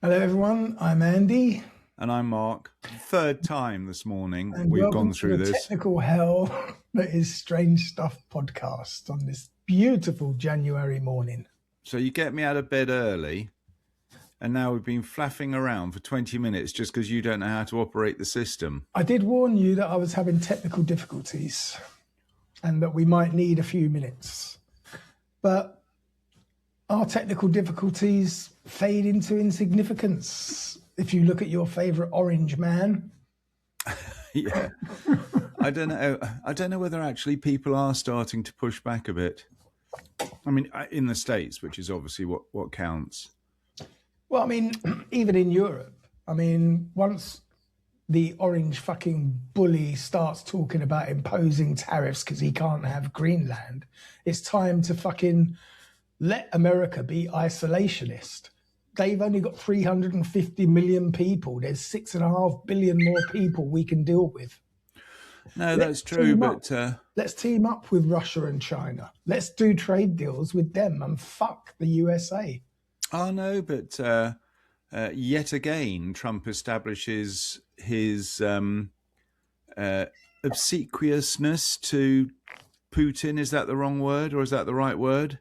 Hello, everyone. I'm Andy, And I'm Mark. Third time this morning and we've welcome gone to through the this. technical hell that is Strange Stuff podcast on this beautiful January morning. So you get me out of bed early, and now we've been flapping around for 20 minutes just because you don't know how to operate the system. I did warn you that I was having technical difficulties and that we might need a few minutes. But our technical difficulties fade into insignificance if you look at your favorite orange man. Yeah. I don't know whether actually people are starting to push back a bit. I mean, in the States, which is obviously what counts. Well, I mean, even in Europe, I mean, once the orange fucking bully starts talking about imposing tariffs because he can't have Greenland, it's time to fucking let America be isolationist. They've only got 350 million people. There's 6.5 billion more people we can deal with. No, that's true, but let's team up with Russia and China. Let's do trade deals with them and fuck the USA. Oh no, but yet again, Trump establishes his obsequiousness to Putin. Is that the wrong word, or is that the right word?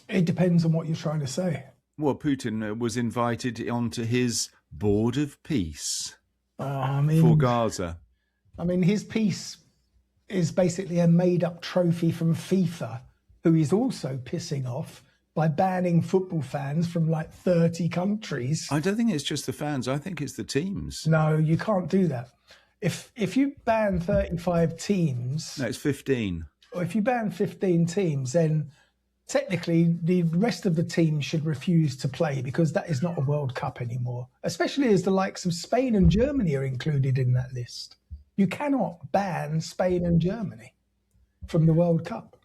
It depends on what you're trying to say. Well, Putin was invited onto his board of peace for Gaza. I mean, his peace is basically a made-up trophy from FIFA, who is also pissing off by banning football fans from like 30 countries. I don't think it's just the fans. I think it's the teams. No, you can't do that. If you ban 35 teams... No, it's 15. Or if you ban 15 teams, then technically the rest of the teams should refuse to play because that is not a World Cup anymore, especially as the likes of Spain and Germany are included in that list. You cannot ban Spain and Germany from the World Cup.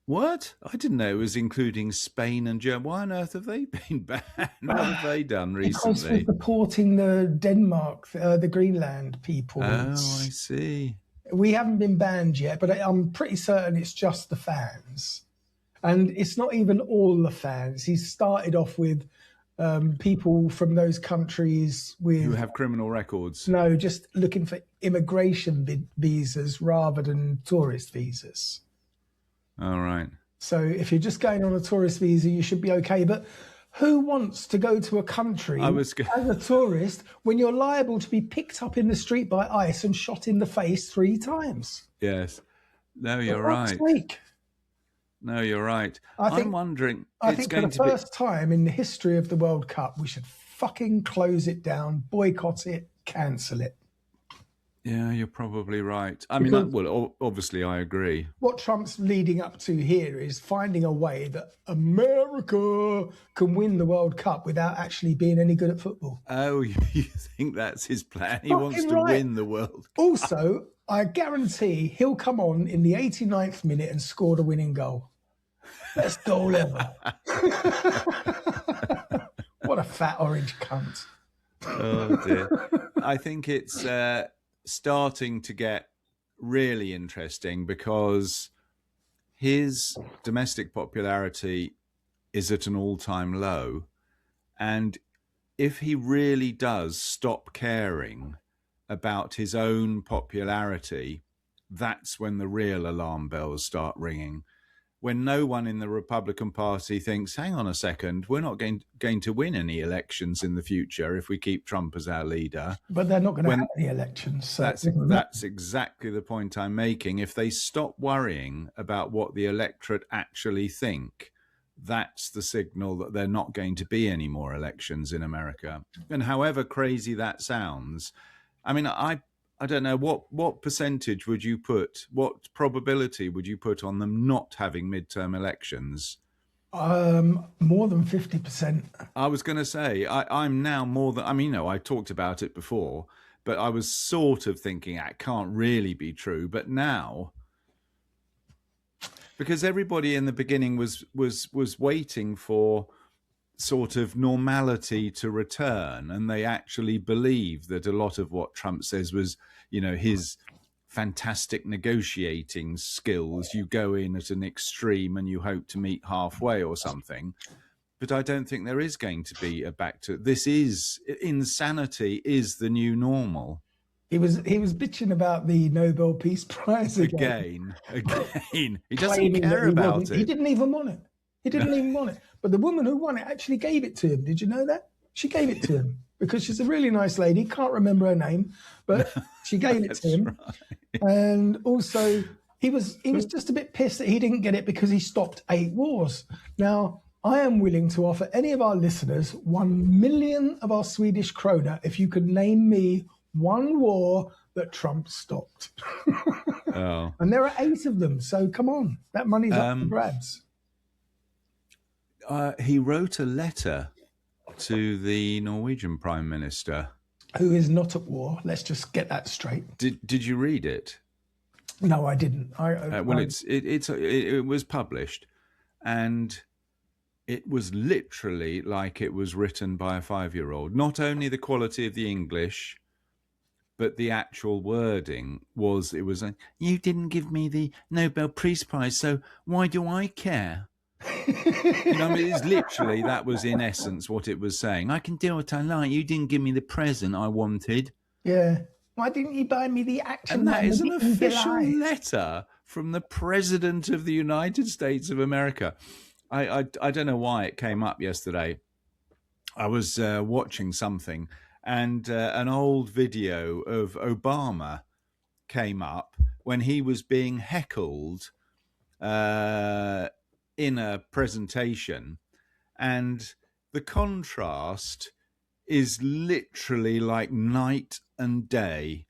What? I didn't know it was including Spain and Germany. Why on earth have they been banned? What have they done recently? Because we're supporting the Denmark, the Greenland people. Oh, I see. We haven't been banned yet, but I'm pretty certain it's just the fans. And it's not even all the fans. He's started off with people from those countries who have criminal records. No, just looking for immigration visas rather than tourist visas. All right. So if you're just going on a tourist visa, you should be okay. But who wants to go to a country as a tourist when you're liable to be picked up in the street by ICE and shot in the face 3 times? Yes. No, you're right. No, you're right. I'm wondering. I think for the first time in the history of the World Cup, we should fucking close it down, boycott it, cancel it. Yeah, you're probably right. I mean, well, obviously I agree. What Trump's leading up to here is finding a way that America can win the World Cup without actually being any good at football. Oh, you think that's his plan? He wants to win the World Cup. Also, I guarantee he'll come on in the 89th minute and score the winning goal. Best goal ever. What a fat orange cunt. Oh, dear. I think it's starting to get really interesting because his domestic popularity is at an all-time low. And if he really does stop caring about his own popularity, that's when the real alarm bells start ringing. When no one in the Republican Party thinks, hang on a second, we're not going to win any elections in the future if we keep Trump as our leader. But they're not going to have any elections. So that's exactly the point I'm making. If they stop worrying about what the electorate actually think, that's the signal that they're not going to be any more elections in America. And however crazy that sounds, I mean, I don't know, what percentage would you put, what probability would you put on them not having midterm elections? More than 50%. I was going to say, I'm now more than, I mean, I talked about it before, but I was sort of thinking it can't really be true. But now, because everybody in the beginning was waiting for sort of normality to return, and they actually believe that a lot of what Trump says was, his fantastic negotiating skills. You go in at an extreme and you hope to meet halfway or something. but I don't think there is going to be a back to this. Insanity is the new normal. He was bitching about the Nobel Peace Prize Again. He doesn't claiming care that about it. He didn't even want it. He didn't even want it. But the woman who won it actually gave it to him. Did you know that? She gave it to him because she's a really nice lady. Can't remember her name, but she gave it to him. Right. And also, he was just a bit pissed that he didn't get it because he stopped 8 wars. Now, I am willing to offer any of our listeners 1 million of our Swedish krona if you could name me one war that Trump stopped. Oh. And there are 8 of them. So come on, that money's up for grabs. He wrote a letter to the Norwegian Prime Minister, who is not at war. Let's just get that straight. Did you read it? No, I didn't. It was published, and it was literally like it was written by a 5-year-old. Not only the quality of the English, but the actual wording was, you didn't give me the Nobel Peace Prize, so why do I care? It's literally, that was in essence what it was saying. I can do what I like. You didn't give me the present I wanted. Yeah. Why didn't you buy me the action? And that is an official letter from the President of the United States of America. I don't know why it came up yesterday. I was watching something, and an old video of Obama came up when he was being heckled in a presentation, and the contrast is literally like night and day.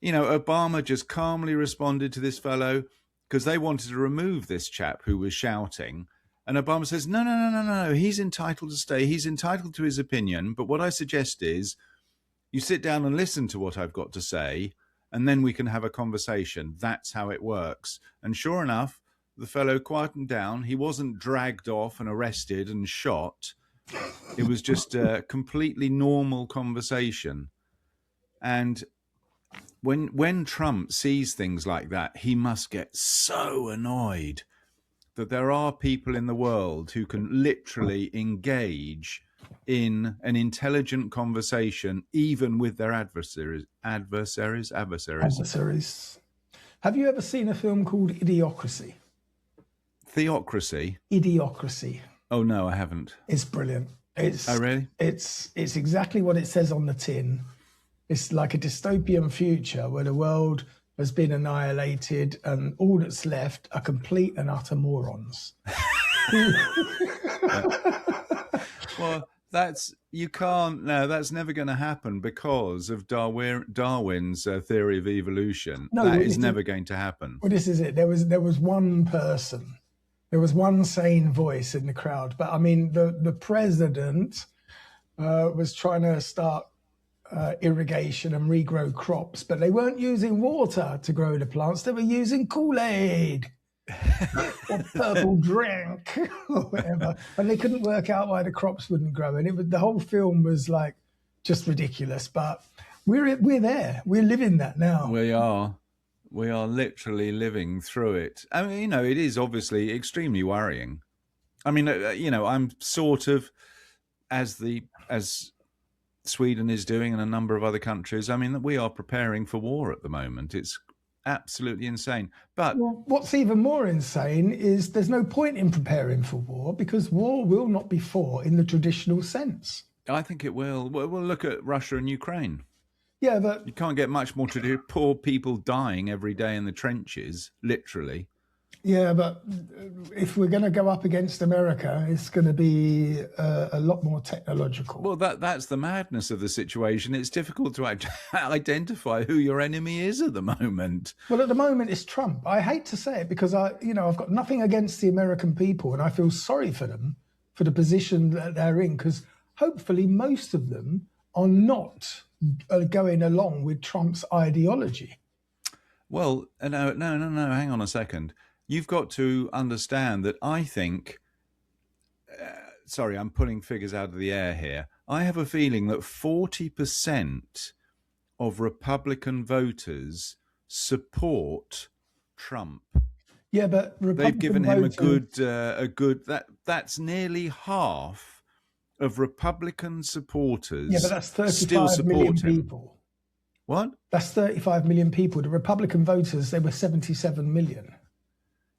Obama just calmly responded to this fellow because they wanted to remove this chap who was shouting. And Obama says, no, he's entitled to stay. He's entitled to his opinion. But what I suggest is you sit down and listen to what I've got to say, and then we can have a conversation. That's how it works. And sure enough, the fellow quietened down. He wasn't dragged off and arrested and shot. It was just a completely normal conversation. And when Trump sees things like that, he must get so annoyed that there are people in the world who can literally engage in an intelligent conversation, even with their adversaries. Have you ever seen a film called Idiocracy? Theocracy? Idiocracy. Oh, no, I haven't. It's brilliant. Oh, really? It's exactly what it says on the tin. It's like a dystopian future where the world has been annihilated and all that's left are complete and utter morons. Well, that's never going to happen because of Darwin's theory of evolution. No, that is never going to happen. Well, this is it. There was one person. There was one sane voice in the crowd. But I mean, the president was trying to start irrigation and regrow crops, but they weren't using water to grow the plants. They were using Kool-Aid or purple drink or whatever, and they couldn't work out why the crops wouldn't grow. And the whole film was like just ridiculous. But we're there. We're living that now. We are literally living through it. I mean, it is obviously extremely worrying. I mean, I'm sort of as Sweden is doing and a number of other countries. I mean, we are preparing for war at the moment. It's absolutely insane. But what's even more insane is there's no point in preparing for war because war will not be fought in the traditional sense. I think it will. We'll look at Russia and Ukraine. Yeah, but you can't get much more to do. Poor people dying every day in the trenches, literally. Yeah, but if we're going to go up against America, it's going to be a lot more technological. Well, that's the madness of the situation. It's difficult to identify who your enemy is at the moment. Well, at the moment, it's Trump. I hate to say it because I've got nothing against the American people, and I feel sorry for them for the position that they're in because hopefully most of them are not going along with Trump's ideology. Well, no, hang on a second. You've got to understand that I think, sorry, I'm pulling figures out of the air here. I have a feeling that 40% of Republican voters support Trump. Yeah, but They've given Republican him voters, that's nearly half of Republican supporters. yeah, but that's still 35 million support him. people. What? That's 35 million people. The Republican voters, they were 77 million.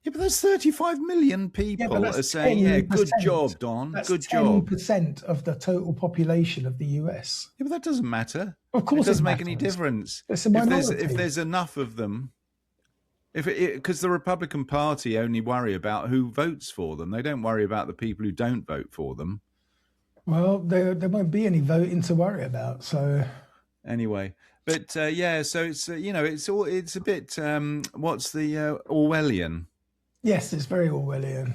Yeah, but that's 35 million people but that's are saying, yeah, good 10%. job, Don. That's Good job. 10% of the total population of the US. Yeah, but that doesn't matter. Of course it doesn't it make any matters. difference. It's a minority. If there's enough of them, because the Republican Party only worry about who votes for them. They don't worry about the people who don't vote for them. Well, there won't be any voting to worry about. So anyway, but yeah, so it's it's a bit what's the Orwellian? Yes, it's very Orwellian.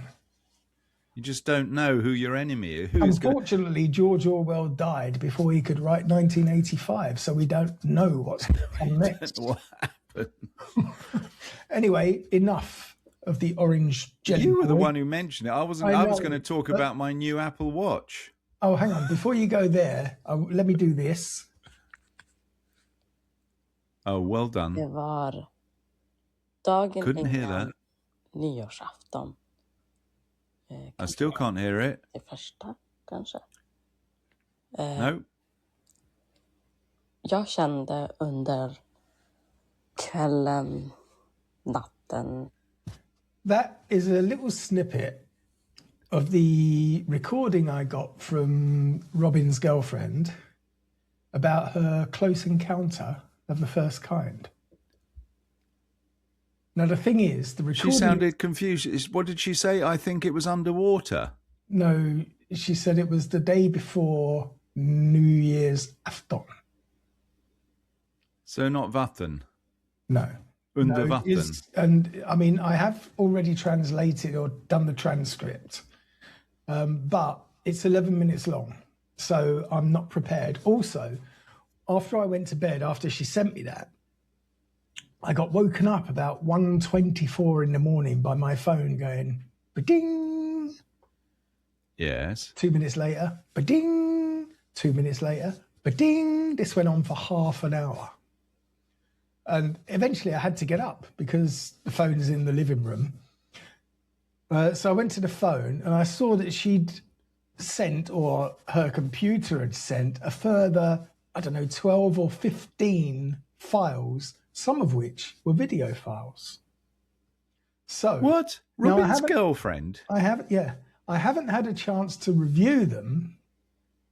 You just don't know who your enemy is. Unfortunately, George Orwell died before he could write 1985, so we don't know what's on next. What happened? Anyway, enough of the orange jelly. You were the boy. one who mentioned it. I wasn't. I was going to talk about my new Apple Watch. Oh, hang on. Before you go there, let me do this. Oh, well done. Det var dagen Couldn't hear innan that. nyårsafton. I still can't hear it. Det första, kanske. No. Jag kände under kvällen, natten. That is a little snippet of the recording I got from Robin's girlfriend about her close encounter of the first kind. Now, the thing is, the recording... She sounded confused. What did she say? I think it was underwater. No, she said it was the day before New Year's afton. So not vatten. No. Under No, vatten. and I mean, I have already translated or done the transcript, but it's 11 minutes long, so I'm not prepared. Also, after I went to bed, after she sent me that, I got woken up about 1:24 in the morning by my phone going, ba-ding. Yes. 2 minutes later, ba-ding. 2 minutes later, ba-ding. This went on for half an hour. And eventually I had to get up because the phone is in the living room. So I went to the phone and I saw that she'd sent, or her computer had sent, a further, 12 or 15 files, some of which were video files. So what? Robin's girlfriend? I haven't had a chance to review them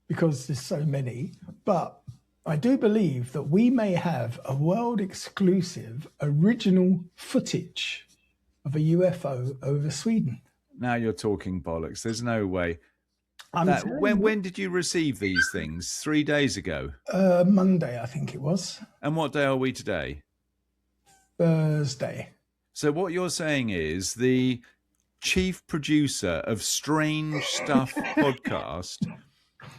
because there's so many, but I do believe that we may have a world exclusive original footage of a UFO over Sweden. Now you're talking bollocks. There's no way. When did you receive these things? 3 days ago? Monday, I think it was. And what day are we today? Thursday. So what you're saying is the chief producer of Strange Stuff podcast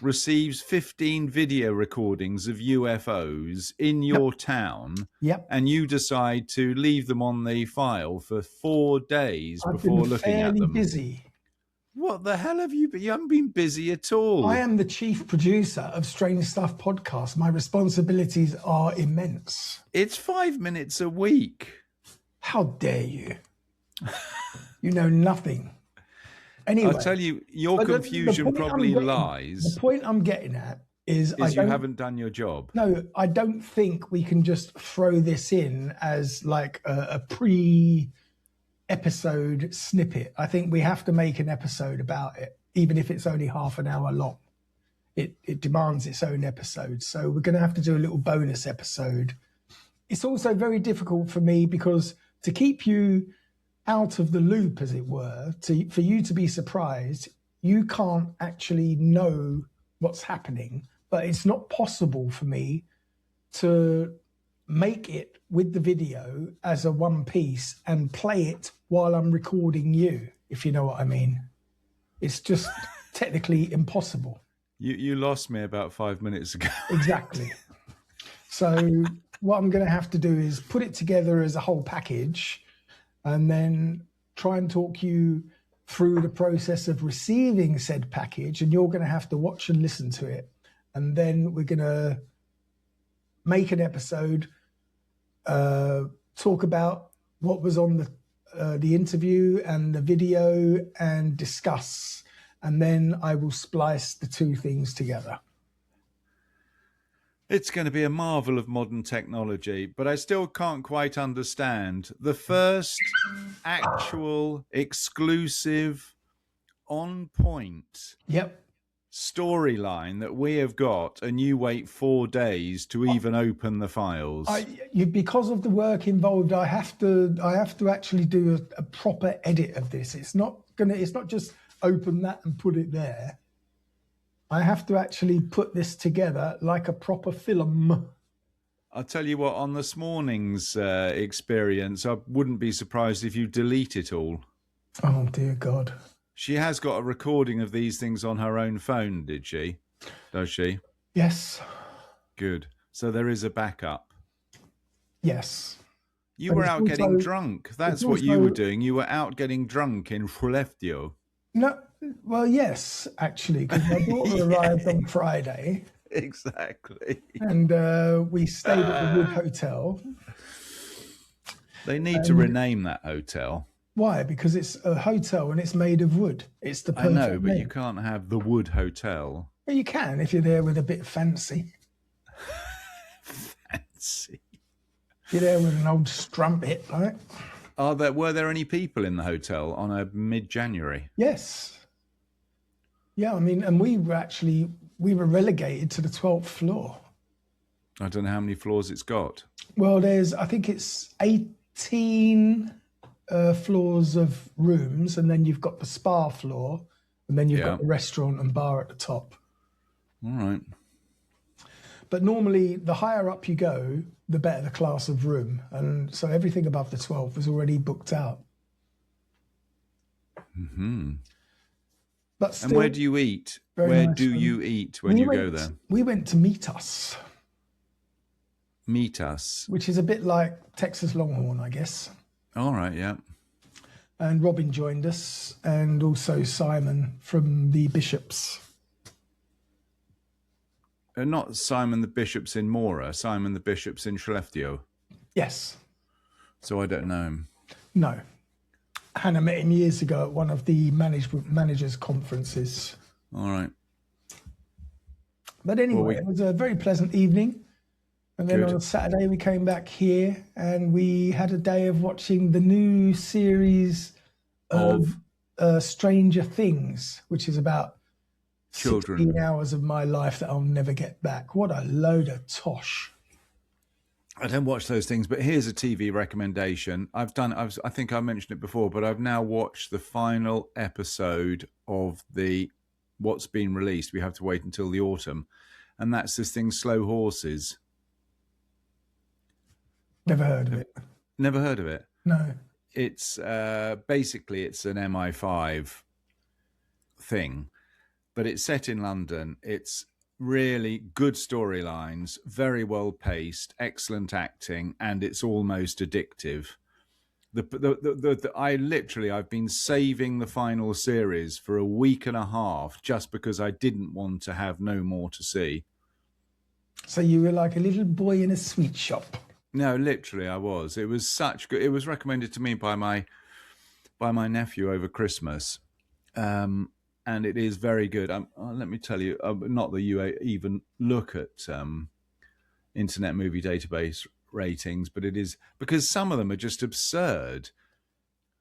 receives 15 video recordings of UFOs in your town. Yep. And you decide to leave them on the file for 4 days before looking at them. Busy. What the hell have you been? You haven't been busy at all. I am the chief producer of Strange Stuff podcast. My responsibilities are immense. It's 5 minutes a week. How dare you? You know nothing. Anyway, I'll tell you, your confusion probably lies. The point I'm getting at is you haven't done your job. No, I don't think we can just throw this in as like a pre-episode snippet. I think we have to make an episode about it, even if it's only half an hour long. It demands its own episode. So we're going to have to do a little bonus episode. It's also very difficult for me because to keep you out of the loop, as it were, for you to be surprised, you can't actually know what's happening, but it's not possible for me to make it with the video as a one piece and play it while I'm recording you, if you know what I mean. It's just technically impossible. You lost me about 5 minutes ago. Exactly. So what I'm going to have to do is put it together as a whole package and then try and talk you through the process of receiving said package, and you're going to have to watch and listen to it. And then we're going to make an episode, talk about what was on the the interview and the video and discuss, and then I will splice the two things together. It's going to be a marvel of modern technology, but I still can't quite understand the first actual exclusive on point Yep. storyline that we have got, and you wait 4 days to even open the files. Because of the work involved, I have to actually do a proper edit of this. It's not just open that and put it there. I have to actually put this together like a proper film. I'll tell you what, on this morning's experience, I wouldn't be surprised if you delete it all. Oh, dear God. She has got a recording of these things on her own phone, did she? Does she? Yes. Good. So there is a backup. Yes. You were out getting drunk. That's what you were doing. You were out getting drunk in Fuleftio. No, well, yes, actually, because my daughter arrived on Friday. Exactly. And we stayed at the Wood Hotel. They need to rename that hotel. Why? Because it's a hotel and it's made of wood. It's the perfect I know, but name. you can't have the Wood Hotel. Well, you can if you're there with a bit fancy. Fancy. You're there with an old strumpet, right? Were there any people in the hotel on a mid-January? Yes. Yeah, I mean, and we were relegated to the 12th floor. I don't know how many floors it's got. Well, I think it's 18 floors of rooms, and then you've got the spa floor, and then you've got the restaurant and bar at the top. All right. But normally, the higher up you go, the better the class of room. And so everything above the 12 was already booked out. Mm-hmm. But still, and where do you eat? Where do you eat when you go there? We went to Meet Us. Meet Us. Which is a bit like Texas Longhorn, I guess. All right, yeah. And Robin joined us, and also Simon from the Bishops. Not Simon the Bishops in Mora, Simon the Bishops in Shaleftio. Yes. So I don't know him. No. Hannah met him years ago at one of the managers' conferences. All right. But anyway, it was a very pleasant evening. And then on Saturday, we came back here and we had a day of watching the new series of Stranger Things, which is about children. 16 hours of my life that I'll never get back. What a load of tosh. I don't watch those things, but here's a TV recommendation. I think I mentioned it before, but I've now watched the final episode of what's been released. We have to wait until the autumn. And that's this thing, Slow Horses. Never heard of it. Never heard of it? No. It's basically it's an MI5 thing, but it's set in London. It's really good storylines, very well paced, excellent acting, and it's almost addictive. I've been saving the final series for a week and a half just because I didn't want to have no more to see. So you were like a little boy in a sweet shop. No, literally, I was. It was such good. It was recommended to me by my nephew over Christmas, and it is very good. Let me tell you, not that you even look at Internet Movie Database ratings, but it is because some of them are just absurd.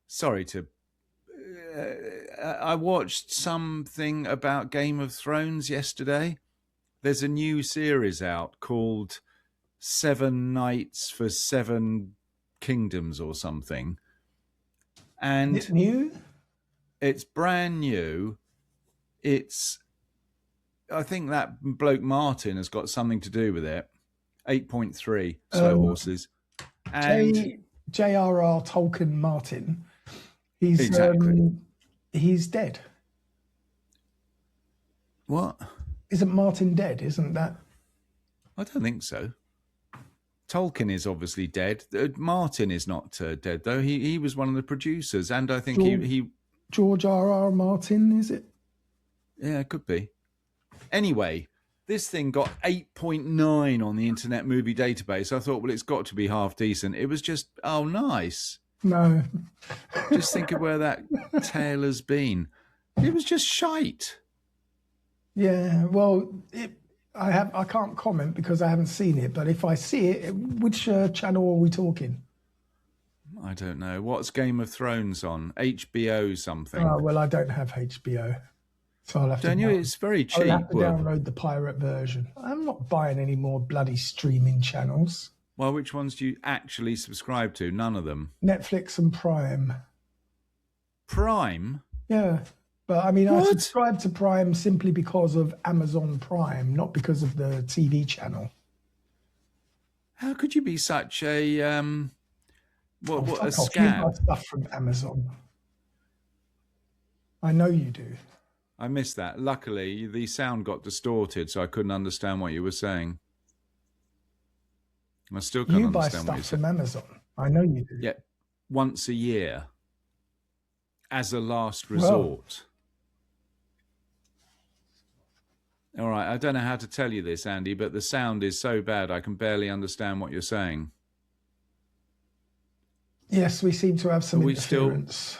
Sorry to. I watched something about Game of Thrones yesterday. There's a new series out called 7 Nights for 7 Kingdoms or something. And it's new? It's brand new. I think that bloke Martin has got something to do with it. 8.3 Slow Horses. And J.R.R. Tolkien Martin. He's dead. What? Isn't Martin dead? Isn't that? I don't think so. Tolkien is obviously dead. Martin is not dead, though. He was one of the producers, and I think he George R.R. Martin, is it? Yeah, it could be. Anyway, this thing got 8.9 on the Internet Movie Database. I thought, well, it's got to be half decent. It was just, nice. No. Just think of where that tale has been. It was just shite. Yeah, well, I can't comment because I haven't seen it. But if I see it, which channel are we talking? I don't know. What's Game of Thrones on? HBO something. Oh, well, I don't have HBO, so I'll have Don't to. you? It's very cheap. I'll have to download the pirate version. I'm not buying any more bloody streaming channels. Well, which ones do you actually subscribe to? None of them. Netflix and Prime. Prime? Yeah. But I mean, I What? subscribe to Prime simply because of Amazon Prime, not because of the TV channel. How could you be such a what a Fuck off, you scab? buy stuff from Amazon. I know you do. I missed that. Luckily, the sound got distorted, so I couldn't understand what you were saying. I still can't You buy understand what you stuff said. from Amazon. I know you do. Yeah, once a year, as a last resort. All right, I don't know how to tell you this, Andy, but the sound is so bad I can barely understand what you're saying. Yes, we seem to have some Are we still- interference.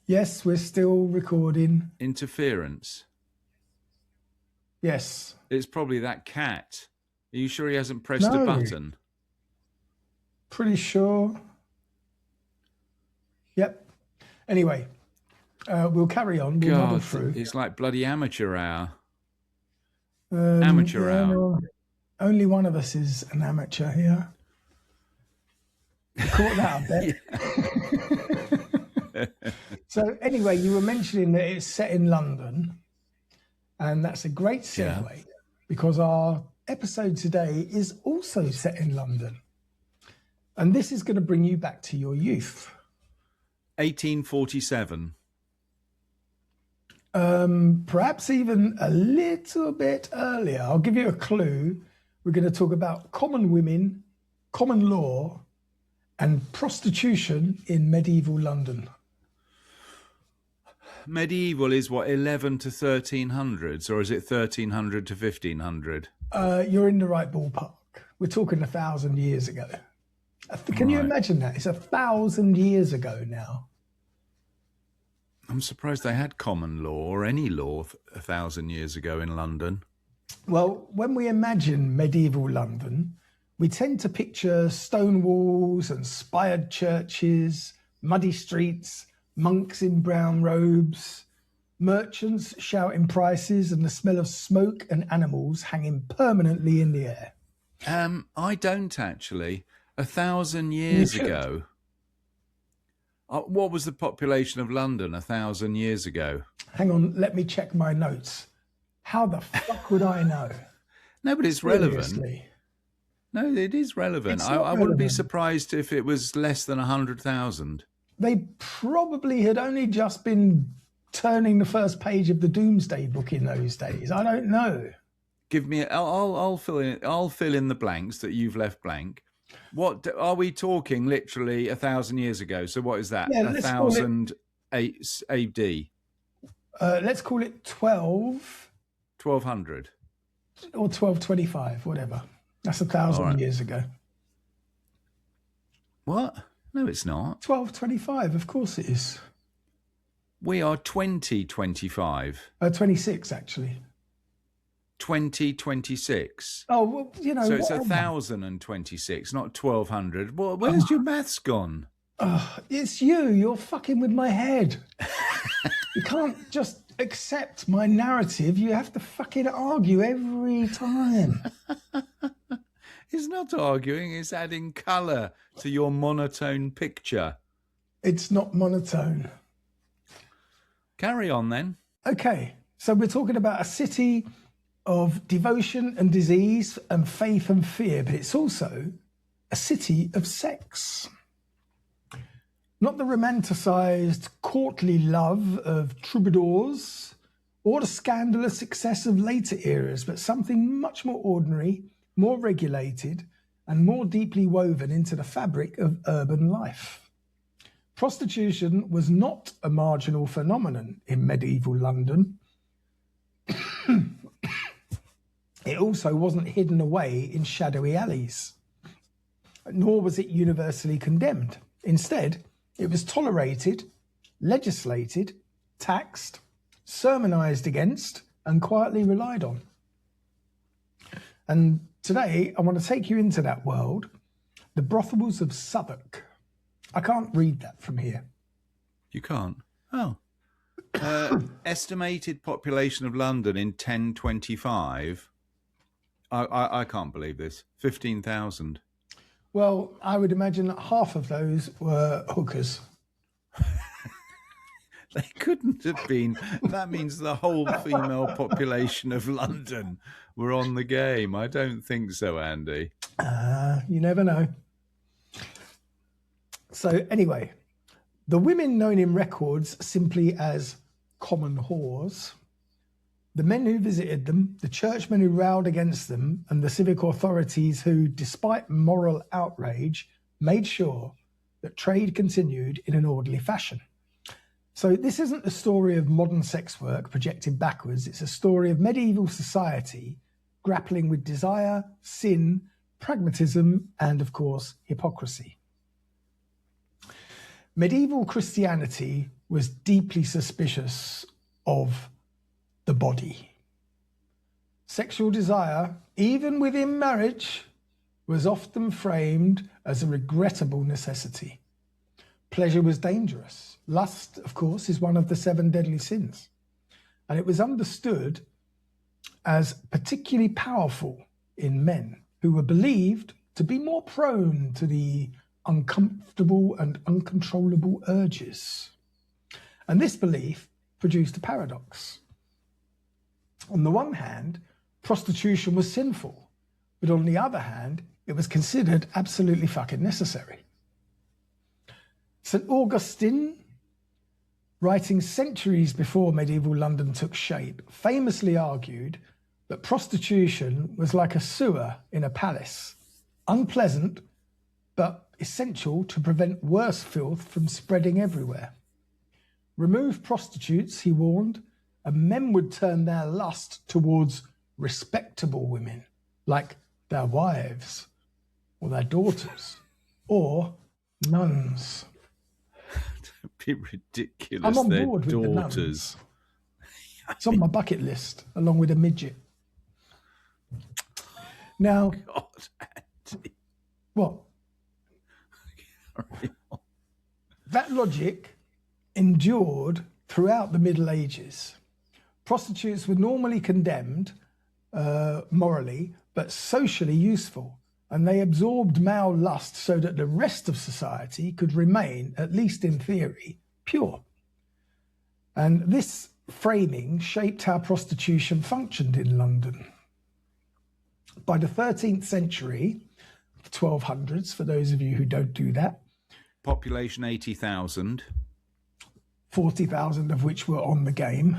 Yes, we're still recording. Interference. Yes. It's probably that cat. Are you sure he hasn't pressed a No. button? Pretty sure. Yep. Anyway, we'll carry on. We'll muddle God, through. it's like bloody amateur hour. Um, amateur hour. well, only one of us is an amateur here. You caught that, I bet. So anyway, you were mentioning that it's set in London, and that's a great segue because our episode today is also set in London. And this is going to bring you back to your youth. 1847. Perhaps even a little bit earlier. I'll give you a clue. We're going to talk about common women, common law, and prostitution in medieval London. Medieval is what, 11 to 1300s, or is it 1300 to 1500? You're in the right ballpark. We're talking 1,000 years ago. Can you imagine that? It's 1,000 years ago now. I'm surprised they had common law or any law 1,000 years ago in London. Well, when we imagine medieval London, we tend to picture stone walls and spired churches, muddy streets, monks in brown robes, merchants shouting prices, and the smell of smoke and animals hanging permanently in the air. I don't actually. 1,000 years You should. ago. What was the population of London 1,000 years ago? Hang on, let me check my notes. How the fuck would I know? No, but it's relevant. Seriously. No, it is relevant. It's not I wouldn't be relevant. surprised if it was less than 100,000. They probably had only just been turning the first page of the Doomsday Book in those days. I don't know. Give me. I'll fill in. I'll fill in the blanks that you've left blank. What are we talking? Literally 1,000 years ago. So what is that? Yeah, let's call it- 1,000 AD. Let's call it 12 1200. or 1225, whatever. That's 1,000 All right. years ago. What? No, it's not. 1225, of course it is. We are 2025. 26, actually. 2026. Oh, well, you know. So it's whatever. 1,026, not 1,200. Well, where's your maths gone? It's you. You're fucking with my head. You can't just accept my narrative. You have to fucking argue every time. It's not arguing, it's adding colour to your monotone picture. It's not monotone. Carry on then. Okay, so we're talking about a city of devotion and disease and faith and fear, but it's also a city of sex. Not the romanticized courtly love of troubadours or the scandalous success of later eras, but something much more ordinary, more regulated, and more deeply woven into the fabric of urban life. Prostitution was not a marginal phenomenon in medieval London. It also wasn't hidden away in shadowy alleys. nor was it universally condemned. Instead, it was tolerated, legislated, taxed, sermonized against, and quietly relied on. And today, I want to take you into that world, the brothels of Southwark. I can't read that from here. You can't? Oh. Estimated population of London in 1025. I can't believe this. 15,000. Well, I would imagine that half of those were hookers. They couldn't have been. That means the whole female population of London were on the game. I don't think so, Andy. You never know. So anyway, the women known in records simply as common whores, the men who visited them, the churchmen who railed against them, and the civic authorities who, despite moral outrage, made sure that trade continued in an orderly fashion. So this isn't the story of modern sex work projected backwards. It's a story of medieval society grappling with desire, sin, pragmatism, and of course, hypocrisy. Medieval Christianity was deeply suspicious of the body. Sexual desire, even within marriage, was often framed as a regrettable necessity. Pleasure was dangerous. Lust, of course, is one of the 7 deadly sins. And it was understood as particularly powerful in men who were believed to be more prone to the uncomfortable and uncontrollable urges. And this belief produced a paradox. On the one hand, prostitution was sinful, but on the other hand, it was considered absolutely fucking necessary. St. Augustine, writing centuries before medieval London took shape, famously argued that prostitution was like a sewer in a palace, unpleasant, but essential to prevent worse filth from spreading everywhere. Remove prostitutes, he warned, and men would turn their lust towards respectable women, like their wives, or their daughters, or nuns. Don't be ridiculous. I'm on Their board with the daughters. nuns. It's on my bucket list, along with a midget. Now, God, Andy. what? That logic endured throughout the Middle Ages. Prostitutes were normally condemned morally, but socially useful, and they absorbed male lust so that the rest of society could remain, at least in theory, pure. And this framing shaped how prostitution functioned in London. By the 13th century, the 1200s, for those of you who don't do that, Population 80,000. 40,000 of which were on the game.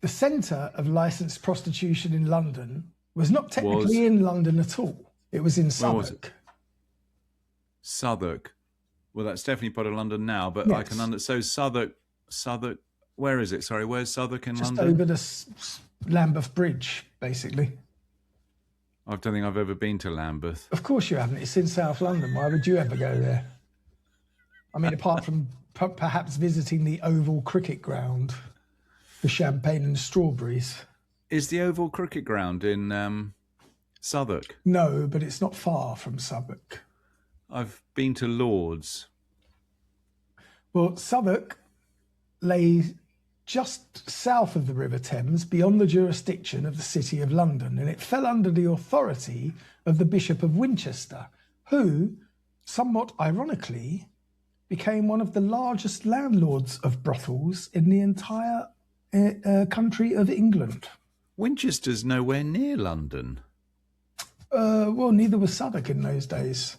The centre of licensed prostitution in London was not technically in London at all. It was in Southwark. Southwark. Well, that's definitely part of London now, but Yes. I can understand. So Southwark, where is it? Sorry, where's Southwark in Just London? over the Lambeth Bridge, basically. I don't think I've ever been to Lambeth. Of course you haven't. It's in South London. Why would you ever go there? I mean, apart from perhaps visiting the Oval Cricket Ground for champagne and strawberries. Is the Oval Cricket Ground in Southwark? No, but it's not far from Southwark. I've been to Lord's. Well, Southwark lay just south of the River Thames, beyond the jurisdiction of the City of London, and it fell under the authority of the Bishop of Winchester, who, somewhat ironically, became one of the largest landlords of brothels in the entire country of England. Winchester's nowhere near London. Well, neither was Southwark in those days.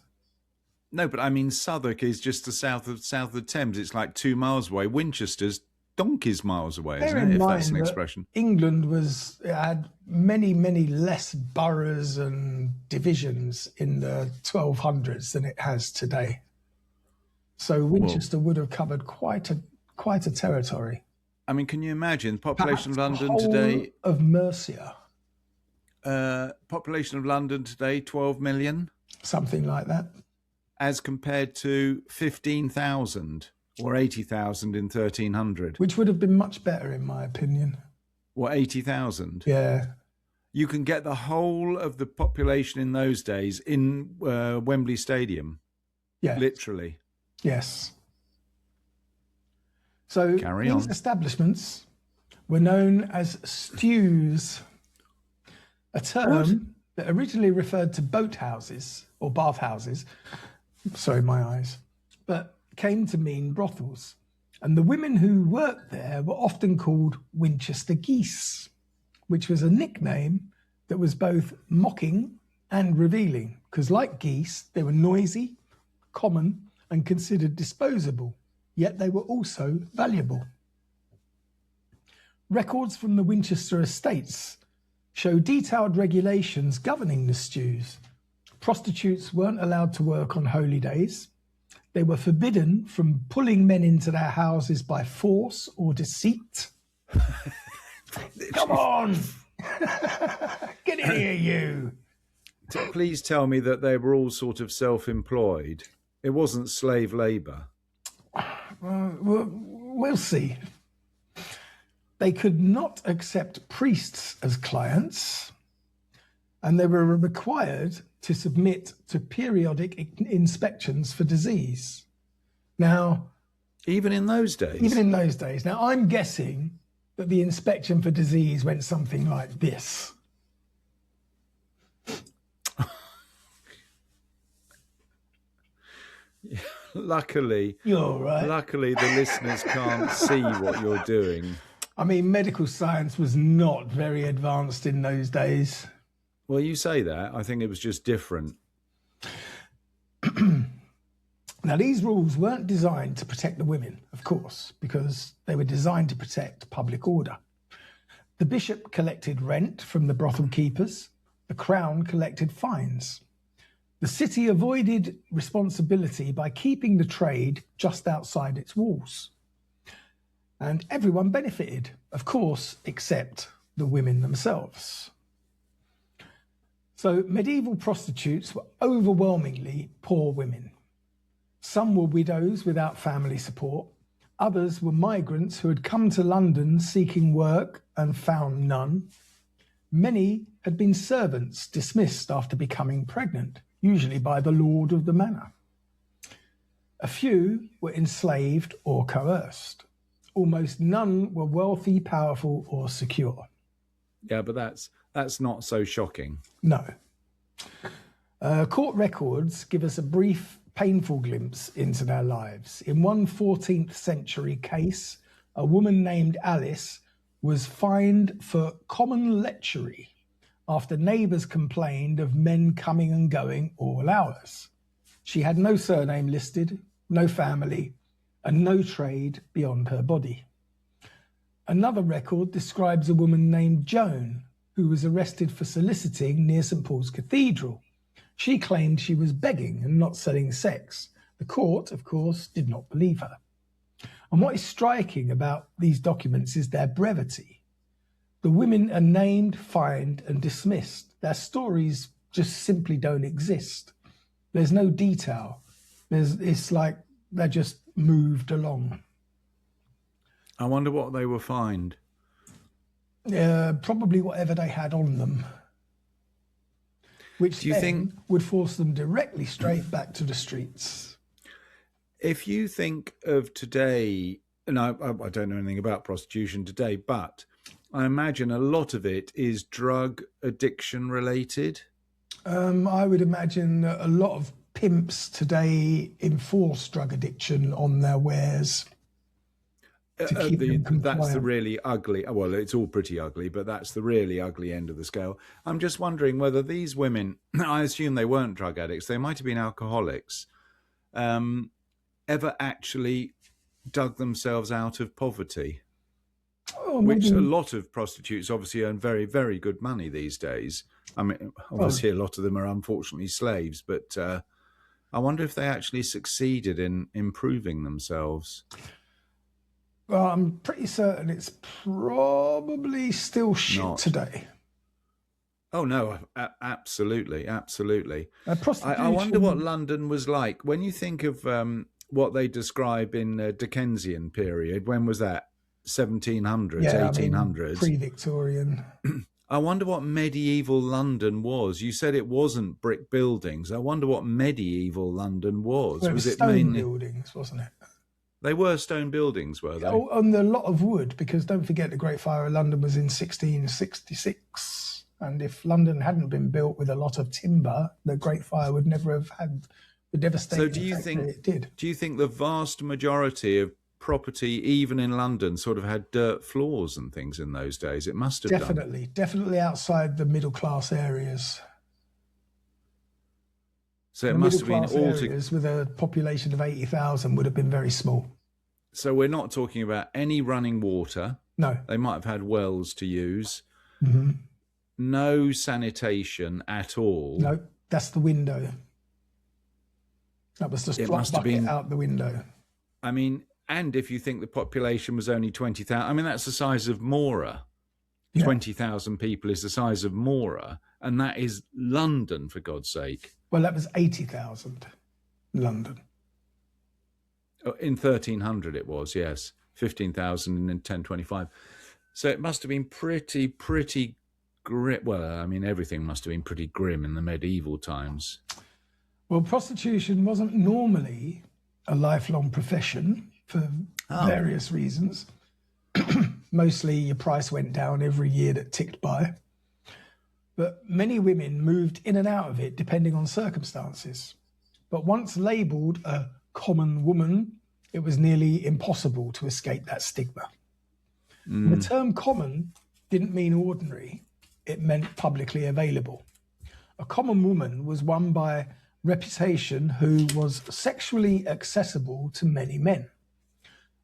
No, but I mean Southwark is just the south of the Thames. It's like 2 miles away. Winchester's donkeys miles away, Bear isn't in it? If mind that's an that expression. England had many, many less boroughs and divisions in the 1200s than it has today. So Winchester would have covered quite a territory. I mean, can you imagine the population of Perhaps the London whole today? of Mercia. Population of London today, 12 million. Something like that. as compared to 15,000 or 80,000 in 1300. Which would have been much better, in my opinion. What, 80,000? Yeah. You can get the whole of the population in those days in Wembley Stadium. Yeah. Literally. Yes. So Carry these on. establishments were known as stews, a term that originally referred to boat houses or bath houses. Sorry, my eyes. But came to mean brothels. And the women who worked there were often called Winchester geese, which was a nickname that was both mocking and revealing, because like geese, they were noisy, common, and considered disposable, yet they were also valuable. Records from the Winchester estates show detailed regulations governing the stews. Prostitutes weren't allowed to work on holy days. They were forbidden from pulling men into their houses by force or deceit. Come on! Get in here, you! Please tell me that they were all sort of self-employed. It wasn't slave labour. We'll see. They could not accept priests as clients, and they were required to submit to periodic inspections for disease. Now, Even in those days? Now, I'm guessing that the inspection for disease went something like this. Luckily, You're right. Luckily, the listeners can't see what you're doing. I mean, medical science was not very advanced in those days. Well, you say that. I think it was just different. Now, these rules weren't designed to protect the women, of course, because they were designed to protect public order. The bishop collected rent from the brothel keepers. The crown collected fines. The city avoided responsibility by keeping the trade just outside its walls. And everyone benefited, of course, except the women themselves. So medieval prostitutes were overwhelmingly poor women. Some were widows without family support. Others were migrants who had come to London seeking work and found none. Many had been servants dismissed after becoming pregnant, usually by the lord of the manor. A few were enslaved or coerced. Almost none were wealthy, powerful, or secure. Yeah, but that's not so shocking. No. Court records give us a brief, painful glimpse into their lives. In one 14th century case, a woman named Alice was fined for common lechery after neighbours complained of men coming and going all hours. She had no surname listed, no family, and no trade beyond her body. Another record describes a woman named Joan, who was arrested for soliciting near St. Paul's Cathedral. She claimed she was begging and not selling sex. The court, of course, did not believe her. And what is striking about these documents is their brevity. The women are named, fined, and dismissed. Their stories just simply don't exist. There's no detail. It's like they're just moved along. I wonder what they were fined. Probably whatever they had on them, which Do you think would force them directly straight back to the streets. If you think of today, and I don't know anything about prostitution today, but I imagine a lot of it is drug addiction related. I would imagine that a lot of pimps today enforce drug addiction on their wares. To keep them compliant. That's the really ugly, well, it's all pretty ugly, but that's the really ugly end of the scale. I'm just wondering whether these women, I assume they weren't drug addicts, they might have been alcoholics, ever actually dug themselves out of poverty. Which a lot of prostitutes obviously earn very, very good money these days. I mean, obviously a lot of them are unfortunately slaves, but I wonder if they actually succeeded in improving themselves. Well, I'm pretty certain it's probably still shit today. Oh no, absolutely, absolutely. I Prostitution. wonder what London was like when you think of what they describe in the Dickensian period. When was that? 1700s, Yeah, I mean, 1800s. pre-Victorian. I wonder what medieval London was. You said it wasn't brick buildings. I wonder what medieval London was. Well, it Was it stone mainly? buildings, wasn't it? They were stone buildings, were they? Oh, and a lot of wood, because don't forget the Great Fire of London was in 1666. And if London hadn't been built with a lot of timber, the Great Fire would never have had the devastating effect that it did. Do you think the vast majority of property, even in London, sort of had dirt floors and things in those days? It must have Definitely outside the middle class areas. So it must have been areas with a population of 80,000 would have been very small. So we're not talking about any running water. No. They might have had wells to use. Mm-hmm. No sanitation at all. No, that's the window. That was just drop bucket out the window. I mean, and if you think the population was only 20,000, I mean, that's the size of Mora. Yeah. 20,000 people is the size of Mora, and that is London, for God's sake. Well, that was 80,000, London. In 1300 it was, yes. 15,000 in 1025. So it must have been pretty grim. Well, I mean, everything must have been pretty grim in the medieval times. Well, prostitution wasn't normally a lifelong profession for various reasons. Mostly your price went down every year that ticked by. But many women moved in and out of it depending on circumstances. But once labelled a common woman, it was nearly impossible to escape that stigma. The term common didn't mean ordinary. It meant publicly available. A common woman was one by reputation who was sexually accessible to many men.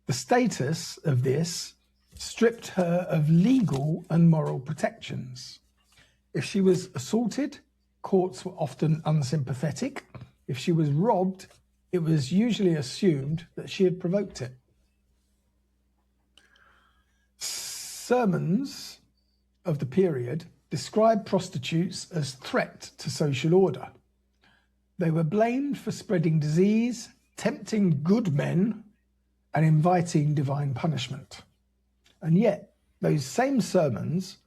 The status of this stripped her of legal and moral protections. If she was assaulted, courts were often unsympathetic. If she was robbed, it was usually assumed that she had provoked it. Sermons of the period described prostitutes as threat to social order. They were blamed for spreading disease, tempting good men, and inviting divine punishment. And yet, those same sermons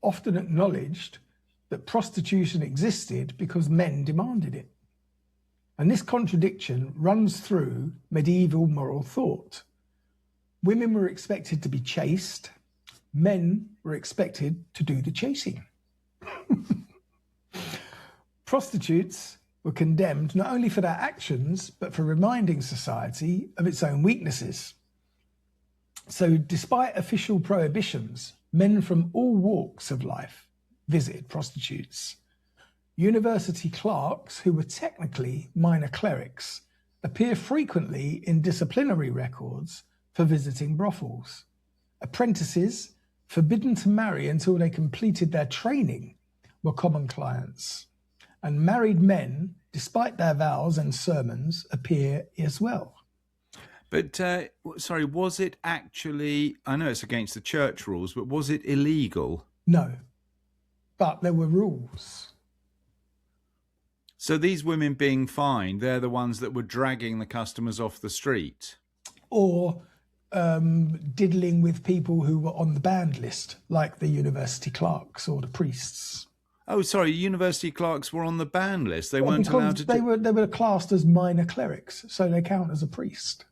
often acknowledged that prostitution existed because men demanded it. And this contradiction runs through medieval moral thought. Women were expected to be chaste, men were expected to do the chasing. Prostitutes were condemned not only for their actions, but for reminding society of its own weaknesses. So despite official prohibitions, men from all walks of life visited prostitutes. University clerks, who were technically minor clerics, appear frequently in disciplinary records for visiting brothels. Apprentices, forbidden to marry until they completed their training, were common clients. And married men, despite their vows and sermons, appear as well. But, sorry, was it actually, I know it's against the church rules, but was it illegal? No, but there were rules. So these women being fined, they're the ones that were dragging the customers off the street? Or diddling with people who were on the banned list, like the university clerks or the priests. Oh, sorry, university clerks were on the banned list. They weren't allowed to they were classed as minor clerics, so they count as a priest.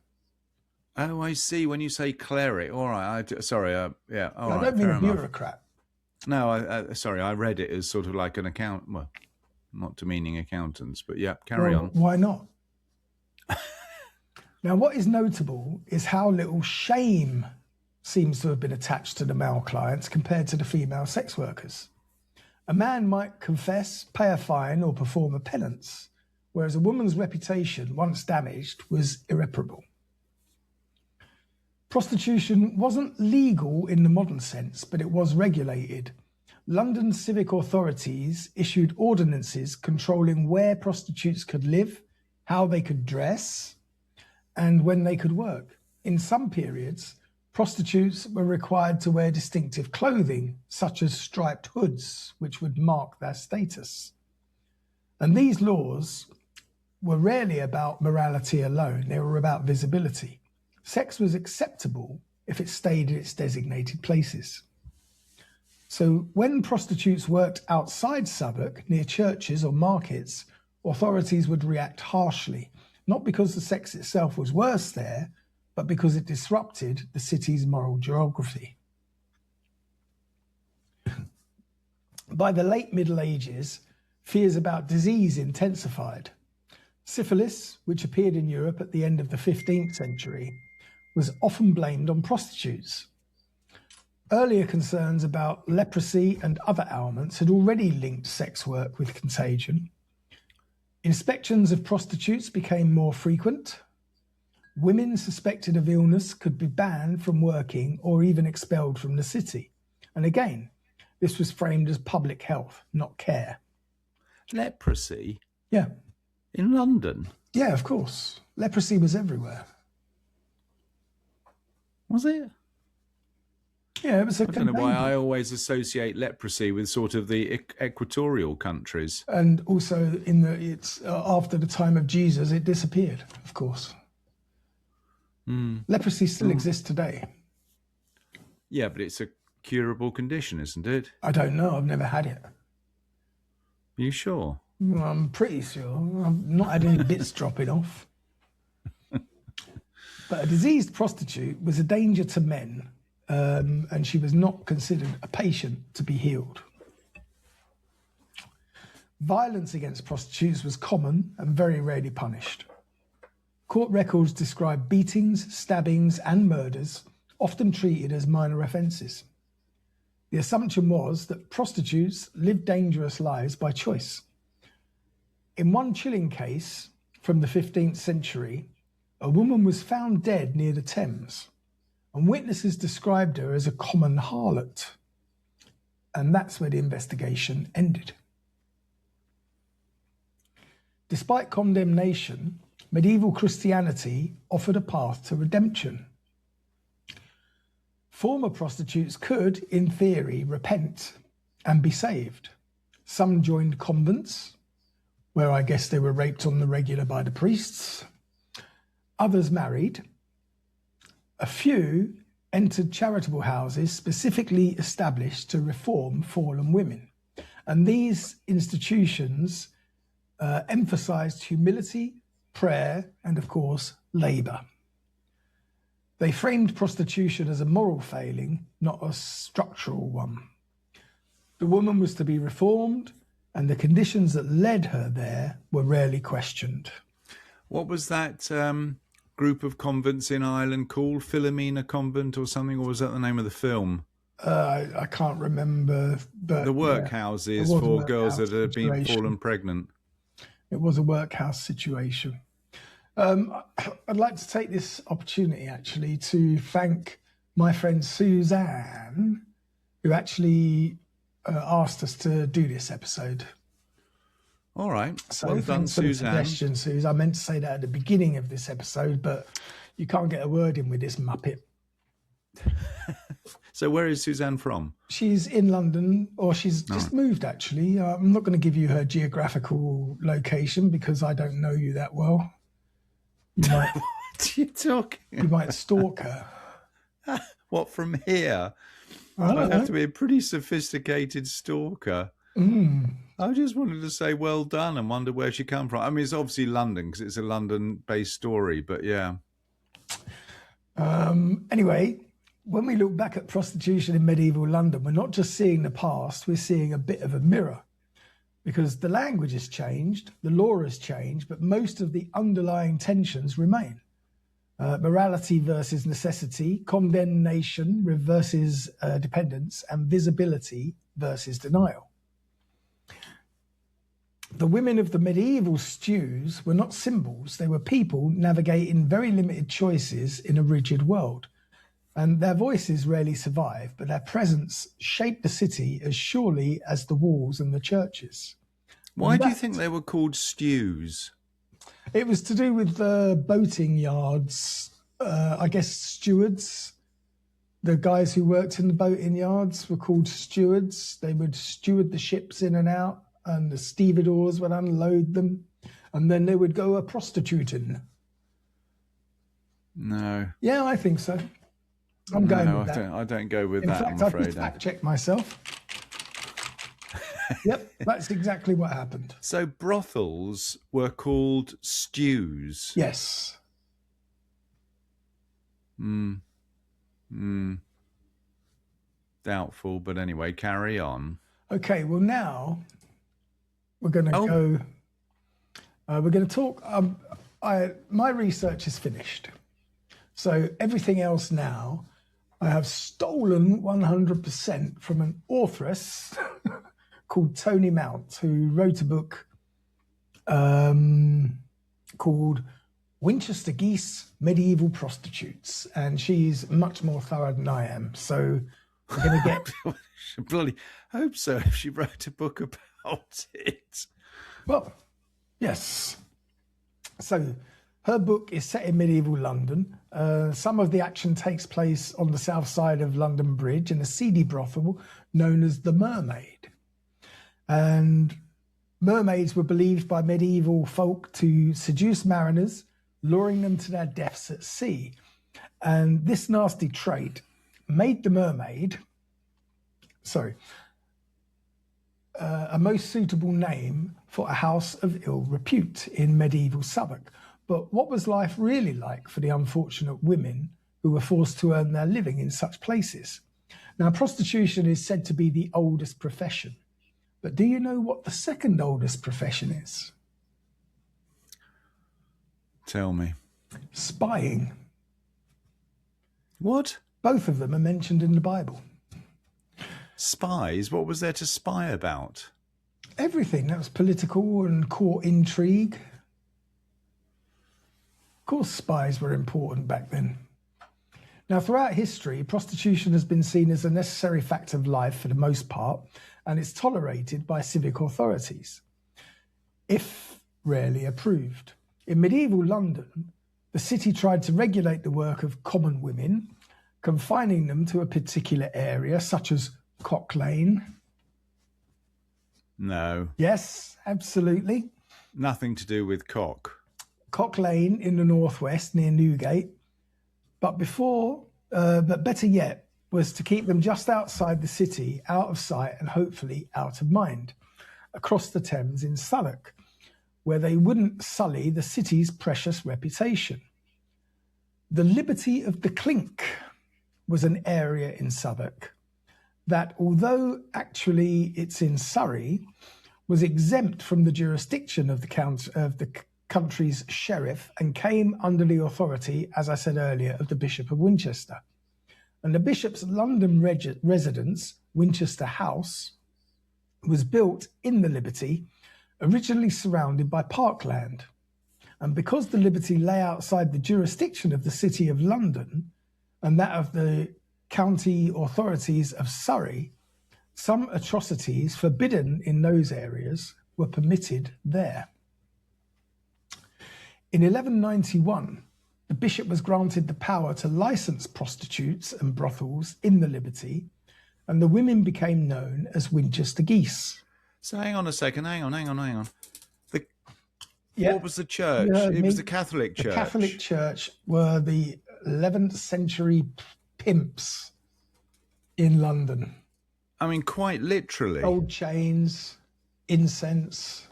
Oh, I see. When you say cleric, all right. Yeah. All right. I don't mean a bureaucrat. No, sorry. I read it as sort of like an accountant. Well, not demeaning accountants, but yeah, carry on. Why not? Now, what is notable is how little shame seems to have been attached to the male clients compared to the female sex workers. A man might confess, pay a fine, or perform a penance, whereas a woman's reputation, once damaged, was irreparable. Prostitution wasn't legal in the modern sense, but it was regulated. London civic authorities issued ordinances controlling where prostitutes could live, how they could dress, and when they could work. In some periods, Prostitutes were required to wear distinctive clothing, such as striped hoods, which would mark their status. And these laws were rarely about morality alone, they were about visibility. Sex was acceptable if it stayed in its designated places. So when prostitutes worked outside Southwark, near churches or markets, authorities would react harshly, not because the sex itself was worse there, but because it disrupted the city's moral geography. By the late Middle Ages, fears about disease intensified. Syphilis, which appeared in Europe at the end of the 15th century, was often blamed on prostitutes. Earlier concerns about leprosy and other ailments had already linked sex work with contagion. Inspections of prostitutes became more frequent. Women suspected of illness could be banned from working or even expelled from the city. And again, this was framed as public health, not care. Leprosy? Yeah. In London? Yeah, of course. Leprosy was everywhere. Was it? Yeah, it was a I don't know why I always associate leprosy with sort of the equatorial countries. And also, after the time of Jesus, it disappeared, of course. Leprosy still exists today. Yeah, but it's a curable condition, isn't it? I don't know. I've never had it. Are you sure? Well, I'm pretty sure. I've not had any bits dropping off. But a diseased prostitute was a danger to men, and she was not considered a patient to be healed. Violence against prostitutes was common and very rarely punished. Court records describe beatings, stabbings, and murders, often treated as minor offences. The assumption was that prostitutes lived dangerous lives by choice. In one chilling case from the 15th century, a woman was found dead near the Thames, and witnesses described her as a common harlot. And that's where the investigation ended. Despite condemnation, medieval Christianity offered a path to redemption. Former prostitutes could, in theory, repent and be saved. Some joined convents, where I guess they were raped on the regular by the priests. Others married. A few entered charitable houses specifically established to reform fallen women. And these institutions emphasized humility, prayer, and of course, labour. They framed prostitution as a moral failing, not a structural one. The woman was to be reformed, and the conditions that led her there were rarely questioned. What was that group of convents in Ireland called? Philomena Convent or something? Or was that the name of the film? I can't remember. But the workhouses for girls that had been fallen pregnant. It was a workhouse situation. I'd like to take this opportunity actually to thank my friend Suzanne, who actually asked us to do this episode. All right. So well done, Suzanne. Suze. I meant to say that at the beginning of this episode, but you can't get a word in with this muppet. So where is Suzanne from? She's in London, or she's just moved, actually. I'm not going to give you her geographical location because I don't know you that well. You might, what are you talking You might stalk her. What, from here? I'd have to be a pretty sophisticated stalker. I just wanted to say well done and wonder where she come from. I mean, it's obviously London because it's a London-based story, but yeah. Anyway, when we look back at prostitution in medieval London, we're not just seeing the past, we're seeing a bit of a mirror. Because the language has changed, the law has changed, but most of the underlying tensions remain. Morality versus necessity, condemnation versus dependence, and visibility versus denial. The women of the medieval stews were not symbols, they were people navigating very limited choices in a rigid world. And their voices rarely survive, but their presence shaped the city as surely as the walls and the churches. Why do you think they were called stews? It was to do with the boating yards, I guess stewards The guys who worked in the boating yards were called stewards. They would steward the ships in and out, and the stevedores would unload them, and then they would go a prostituting. No. Yeah, I think so. I'm going with that. I don't go with In that, fact, I'm I afraid. did fact check myself. Yep, that's exactly what happened. So brothels were called stews. Yes. Doubtful, but anyway, carry on. Okay, well now we're going to go. We're going to talk. My research is finished, so everything else now I have stolen 100% from an authoress called Tony Mount, who wrote a book called Winchester Geese, Medieval Prostitutes, and she's much more thorough than I am. So we're going to get... Bloody hope so, if she wrote a book about it. Well, yes. So her book is set in medieval London. Some of the action takes place on the south side of London Bridge in a seedy brothel known as the Mermaid. And mermaids were believed by medieval folk to seduce mariners, luring them to their deaths at sea. And this nasty trait made the mermaid, a most suitable name for a house of ill repute in medieval Southwark. But what was life really like for the unfortunate women who were forced to earn their living in such places? Now, prostitution is said to be the oldest profession. But do you know what the second oldest profession is? Tell me. Spying. What? Both of them are mentioned in the Bible. Spies? What was there to spy about? Everything. That was political and court intrigue. Of course, spies were important back then. Now, throughout history, prostitution has been seen as a necessary fact of life for the most part, and it's tolerated by civic authorities, if rarely approved. In medieval London, the city tried to regulate the work of common women, confining them to a particular area, such as Cock Lane. No. Yes, absolutely. Nothing to do with cock. Cock Lane in the northwest near Newgate. But better yet, was to keep them just outside the city, out of sight and hopefully out of mind, across the Thames in Southwark, where they wouldn't sully the city's precious reputation. The Liberty of the Clink was an area in Southwark that, although actually it's in Surrey, was exempt from the jurisdiction of the country's sheriff and came under the authority, as I said earlier, of the Bishop of Winchester. And the Bishop's London residence, Winchester House, was built in the Liberty, originally surrounded by parkland. And because the Liberty lay outside the jurisdiction of the City of London and that of the county authorities of Surrey, some atrocities forbidden in those areas were permitted there. In 1191, the bishop was granted the power to license prostitutes and brothels in the Liberty, and the women became known as Winchester Geese. So hang on a second, hang on. Yeah. What was the church? It was the Catholic Church. The Catholic Church were the 11th century pimps in London. I mean, quite literally. Gold chains, incense,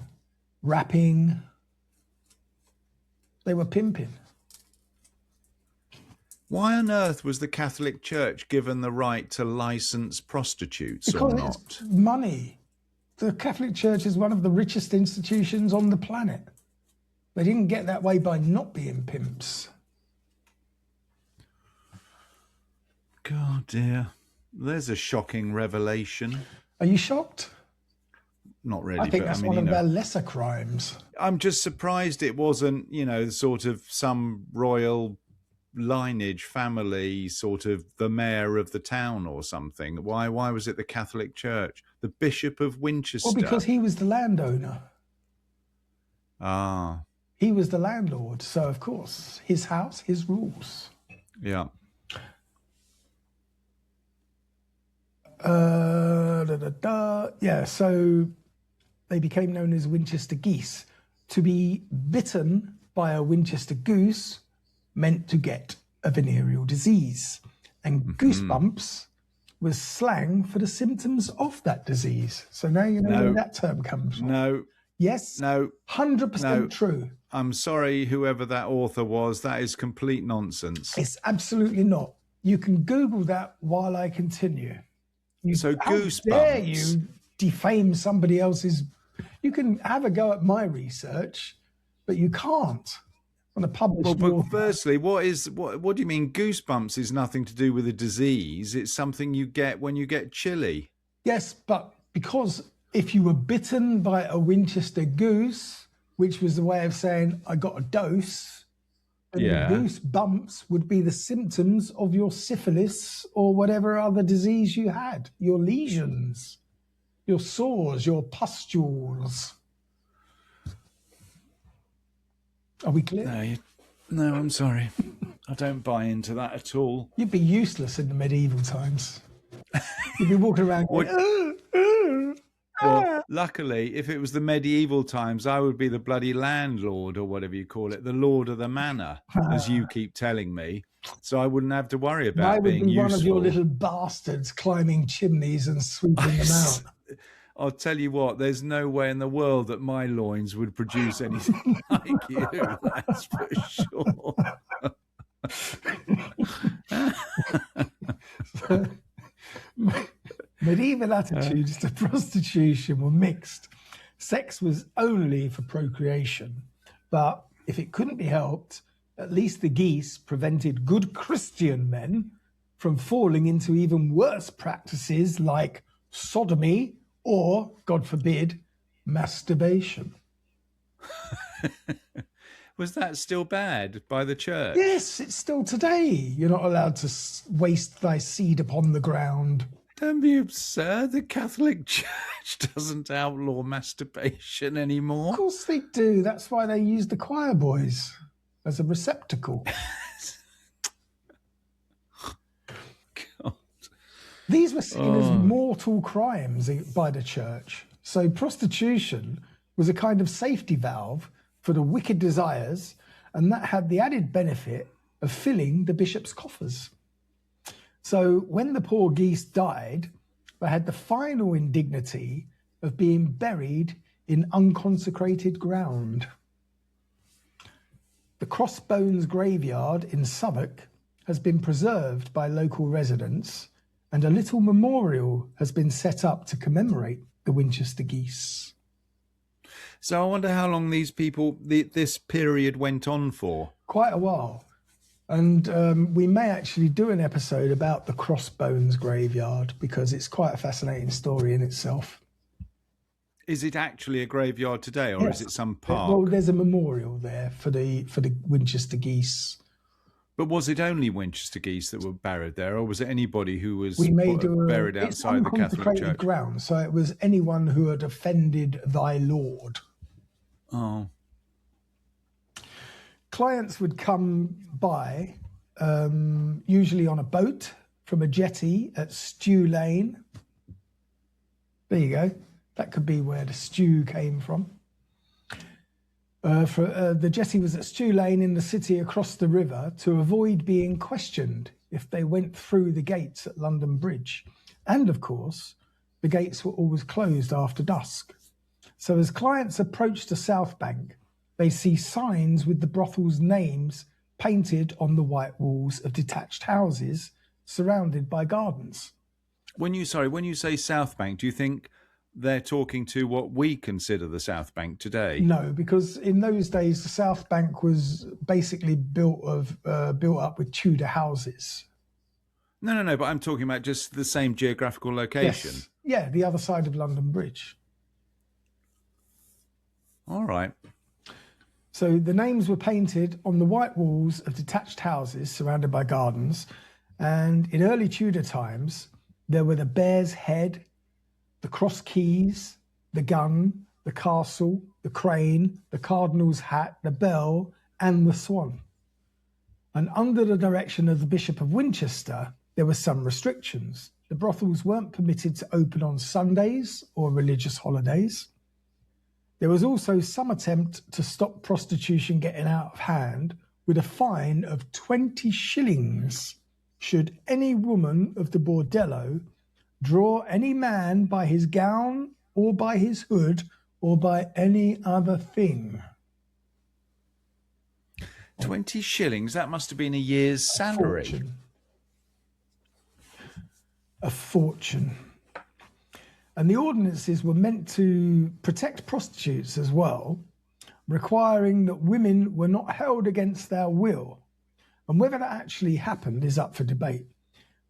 wrapping. They were pimping. Why on earth was the Catholic Church given the right to license prostitutes Because or not? it's money. The Catholic Church is one of the richest institutions on the planet. They didn't get that way by not being pimps. God dear. There's a shocking revelation. Are you shocked? Not really. I think but, that's I mean, one you of know, our lesser crimes. I'm just surprised it wasn't, sort of some royal lineage family, sort of the mayor of the town or something. Why was it the Catholic Church? The Bishop of Winchester? Well, because he was the landowner. Ah. He was the landlord. So, of course, his house, his rules. Yeah. Yeah, so they became known as Winchester geese. To be bitten by a Winchester goose meant to get a venereal disease. And goosebumps was slang for the symptoms of that disease. So now you know where that term comes from. No. Yes? No. 100% true. I'm sorry, whoever that author was, that is complete nonsense. It's absolutely not. You can Google that while I continue. So How goosebumps. dare you defame somebody else's... You can have a go at my research, but you can't on a published Well, but author. firstly, what do you mean goosebumps is nothing to do with a disease? It's something you get when you get chilly. Yes, but because if you were bitten by a Winchester goose, which was the way of saying I got a dose, then the goosebumps would be the symptoms of your syphilis or whatever other disease you had, your lesions, your sores, your pustules. Are we clear? No, I'm sorry. I don't buy into that at all. You'd be useless in the medieval times. You'd be walking around going, Well, luckily, if it was the medieval times, I would be the bloody landlord or whatever you call it, the lord of the manor, as you keep telling me. So I wouldn't have to worry about I would being be useful. one of your little bastards climbing chimneys and sweeping them out. I'll tell you what, there's no way in the world that my loins would produce anything like you, that's for sure. Medieval attitudes to prostitution were mixed. Sex was only for procreation, but if it couldn't be helped, at least the geese prevented good Christian men from falling into even worse practices like sodomy or, God forbid, masturbation. Was that still bad by the church? Yes, it's still today. You're not allowed to waste thy seed upon the ground. Don't be absurd. The Catholic Church doesn't outlaw masturbation anymore. Of course they do. That's why they use the choir boys as a receptacle. God. These were seen as mortal crimes by the church. So prostitution was a kind of safety valve for the wicked desires, and that had the added benefit of filling the bishop's coffers. So when the poor geese died, they had the final indignity of being buried in unconsecrated ground. The Crossbones graveyard in Southwark has been preserved by local residents, and a little memorial has been set up to commemorate the Winchester geese. So I wonder how long these people, this period went on for. Quite a while. And we may actually do an episode about the Crossbones graveyard because it's quite a fascinating story in itself. Is it actually a graveyard today, or is it some park? Well, there's a memorial there for the Winchester geese. But was it only Winchester geese that were buried there, or was it anybody who was buried outside the Catholic Church? Ground, so it was anyone who had offended thy Lord. Oh. Clients would come by, usually on a boat from a jetty at Stew Lane. There you go. That could be where the stew came from. The jetty was at Stew Lane in the city across the river to avoid being questioned if they went through the gates at London Bridge. And of course, the gates were always closed after dusk. So as clients approach the South Bank, they see signs with the brothel's names painted on the white walls of detached houses surrounded by gardens. When you say South Bank, do you think they're talking to what we consider the South Bank today? No, because in those days the South Bank was basically built up with Tudor houses. No. But I'm talking about just the same geographical location. Yes. Yeah, the other side of London Bridge. All right. So the names were painted on the white walls of detached houses surrounded by gardens. And in early Tudor times, there were the Bear's Head, the Cross Keys, the Gun, the Castle, the Crane, the Cardinal's Hat, the Bell, and the Swan. And under the direction of the Bishop of Winchester, there were some restrictions. The brothels weren't permitted to open on Sundays or religious holidays. There was also some attempt to stop prostitution getting out of hand with a fine of 20 shillings should any woman of the bordello draw any man by his gown or by his hood or by any other thing. 20 shillings, that must have been a year's salary. A fortune. And the ordinances were meant to protect prostitutes as well, requiring that women were not held against their will. And whether that actually happened is up for debate.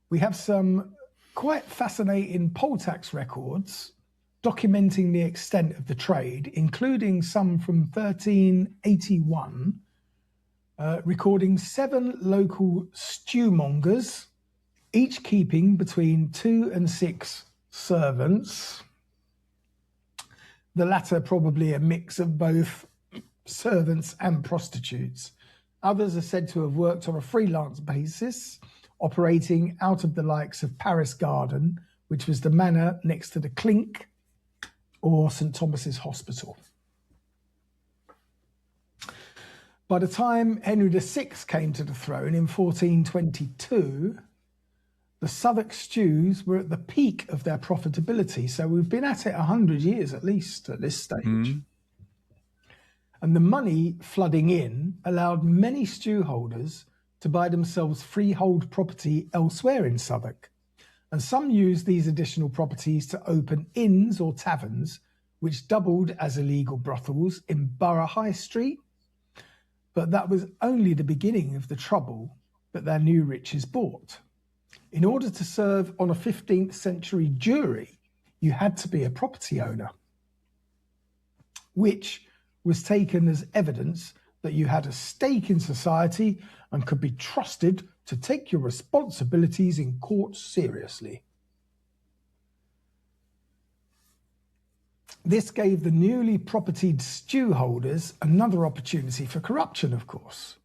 We have some quite fascinating poll tax records documenting the extent of the trade, including some from 1381, recording 7 local stewmongers, each keeping between 2 and 6 servants. The latter probably a mix of both servants and prostitutes. Others are said to have worked on a freelance basis, operating out of the likes of Paris Garden, which was the manor next to the Clink, or St Thomas's Hospital. By the time Henry VI came to the throne in 1422, the Southwark stews were at the peak of their profitability. So we've been at it 100 years at least at this stage. And the money flooding in allowed many stew holders to buy themselves freehold property elsewhere in Southwark. And some used these additional properties to open inns or taverns, which doubled as illegal brothels in Borough High Street. But that was only the beginning of the trouble that their new riches brought. In order to serve on a 15th century jury, you had to be a property owner, which was taken as evidence that you had a stake in society and could be trusted to take your responsibilities in court seriously. This gave the newly propertied stew holders another opportunity for corruption, of course.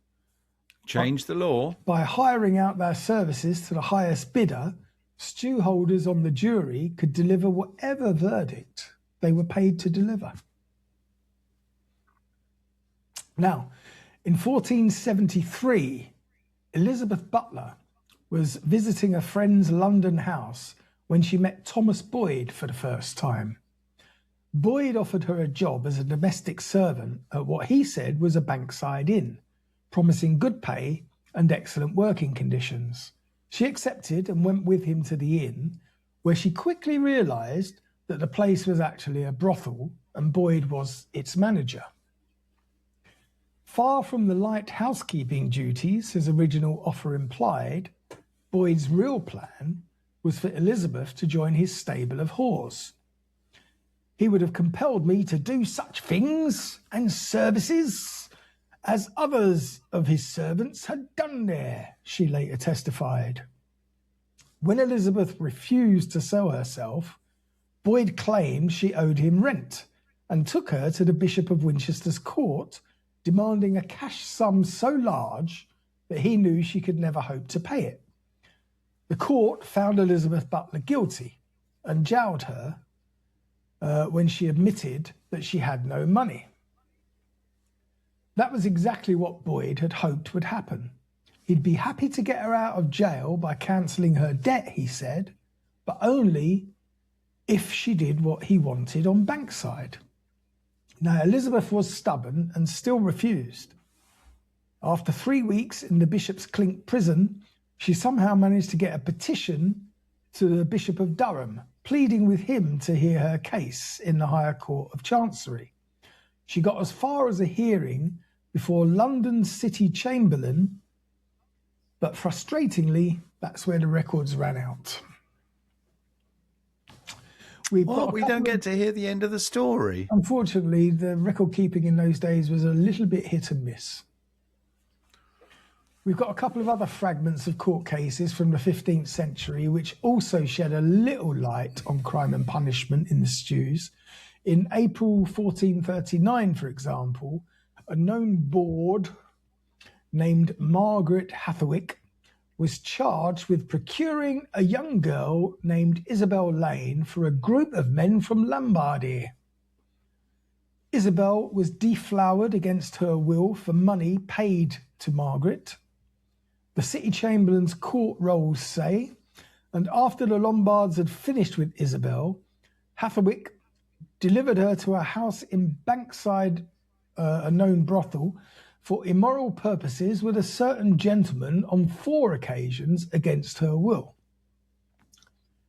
Change the law. By hiring out their services to the highest bidder, stew holders on the jury could deliver whatever verdict they were paid to deliver. Now, in 1473, Elizabeth Butler was visiting a friend's London house when she met Thomas Boyd for the first time. Boyd offered her a job as a domestic servant at what he said was a Bankside inn, promising good pay and excellent working conditions. She accepted and went with him to the inn, where she quickly realised that the place was actually a brothel and Boyd was its manager. Far from the light housekeeping duties his original offer implied, Boyd's real plan was for Elizabeth to join his stable of whores. He would have compelled me to do such things and services as others of his servants had done there, she later testified. When Elizabeth refused to sell herself, Boyd claimed she owed him rent and took her to the Bishop of Winchester's court, demanding a cash sum so large that he knew she could never hope to pay it. The court found Elizabeth Butler guilty and jailed her when she admitted that she had no money. That was exactly what Boyd had hoped would happen. He'd be happy to get her out of jail by cancelling her debt, he said, but only if she did what he wanted on Bankside. Now, Elizabeth was stubborn and still refused. After 3 weeks in the Bishop's Clink prison, she somehow managed to get a petition to the Bishop of Durham, pleading with him to hear her case in the Higher Court of Chancery. She got as far as a hearing before London's City Chamberlain, but frustratingly, that's where the records ran out. We don't get to hear the end of the story. Unfortunately, the record keeping in those days was a little bit hit and miss. We've got a couple of other fragments of court cases from the 15th century, which also shed a little light on crime and punishment in the stews. In April 1439, for example, a known bawd named Margaret Hathwick was charged with procuring a young girl named Isabel Lane for a group of men from Lombardy. Isabel was deflowered against her will for money paid to Margaret. The city chamberlain's court rolls say, and after the Lombards had finished with Isabel, Hatherwick delivered her to a house in Bankside, a known brothel, for immoral purposes with a certain gentleman on 4 occasions against her will.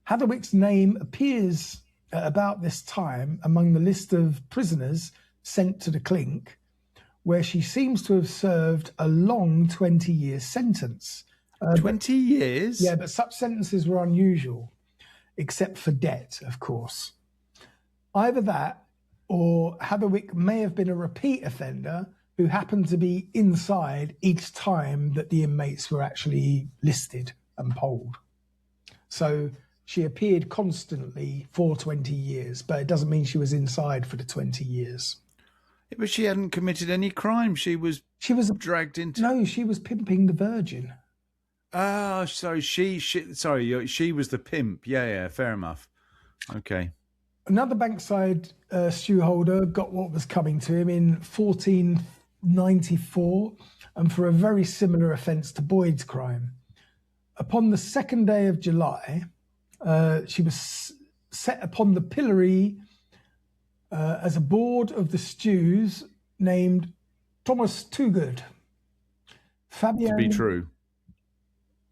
Hatherwick's name appears at about this time among the list of prisoners sent to the Clink, where she seems to have served a long 20-year sentence. 20 years? Yeah, but such sentences were unusual, except for debt, of course. Either that, or Hatherwick may have been a repeat offender who happened to be inside each time that the inmates were actually listed and polled. So she appeared constantly for 20 years, but it doesn't mean she was inside for the 20 years. Yeah, but she hadn't committed any crime. She was dragged into... No, she was pimping the Virgin. Oh, sorry, she was the pimp. Yeah, fair enough. Okay. Another Bankside stewholder got what was coming to him in 1494, and for a very similar offence to Boyd's crime. Upon the 2nd day of July, she was set upon the pillory as a board of the stews named Thomas Toogood. Fabian... To be true.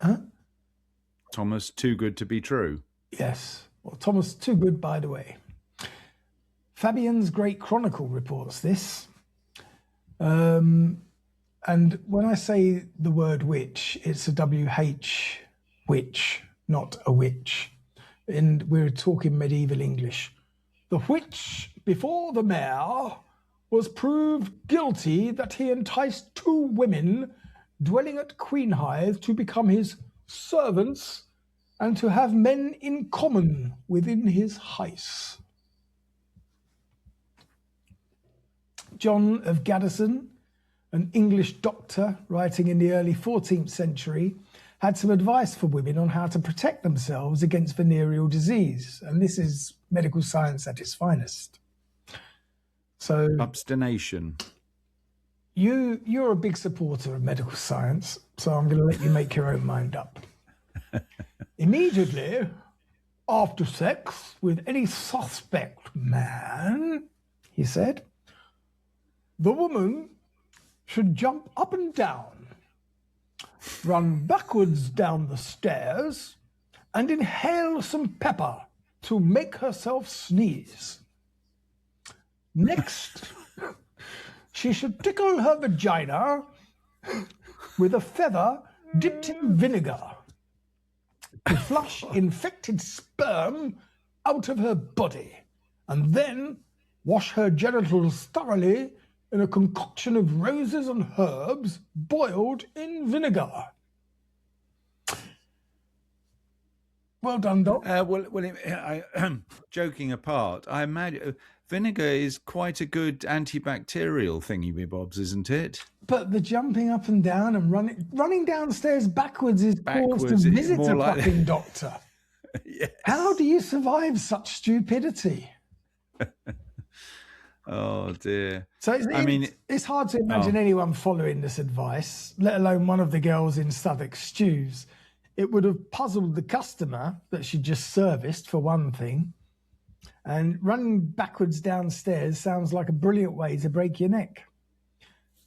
Huh? Thomas Toogood to be true. Yes. Well, Thomas Toogood, by the way. Fabian's Great Chronicle reports this. And when I say the word witch, it's a WH, witch, not a witch. And we're talking medieval English. The which, before the mayor, was proved guilty that he enticed 2 women dwelling at Queenhithe to become his servants and to have men in common within his house. John of Gaddison, an English doctor writing in the early 14th century, had some advice for women on how to protect themselves against venereal disease. And this is medical science at its finest. So abstination. You're a big supporter of medical science, so I'm going to let you make your own mind up. Immediately after sex with any suspect man, he said, the woman should jump up and down, run backwards down the stairs, and inhale some pepper to make herself sneeze. Next, she should tickle her vagina with a feather dipped in vinegar to flush infected sperm out of her body, and then wash her genitals thoroughly in a concoction of roses and herbs boiled in vinegar. Well done, Doc. Joking apart, I imagine vinegar is quite a good antibacterial thingy, Bobs, isn't it? But the jumping up and down and running downstairs backwards is cause to visit a fucking doctor. Yes. How do you survive such stupidity? Oh dear. So it's hard to imagine anyone following this advice, let alone one of the girls in Southwark stews. It would have puzzled the customer that she just serviced, for one thing. And running backwards downstairs sounds like a brilliant way to break your neck.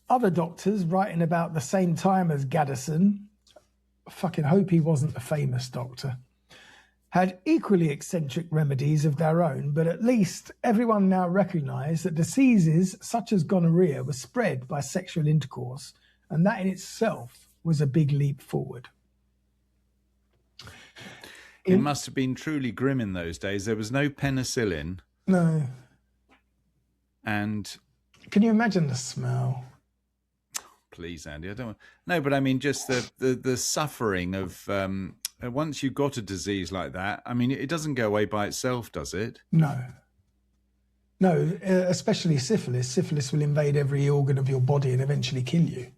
Other doctors writing about the same time as Gaddison, I fucking hope he wasn't a famous doctor, had equally eccentric remedies of their own, but at least everyone now recognised that diseases such as gonorrhea were spread by sexual intercourse, and that in itself was a big leap forward. It must have been truly grim in those days. There was no penicillin. No. And can you imagine the smell? Please, Andy, I don't want... No, but I mean just the suffering of once you've got a disease like that. I mean, it doesn't go away by itself, does it? No, especially syphilis. Syphilis will invade every organ of your body and eventually kill you.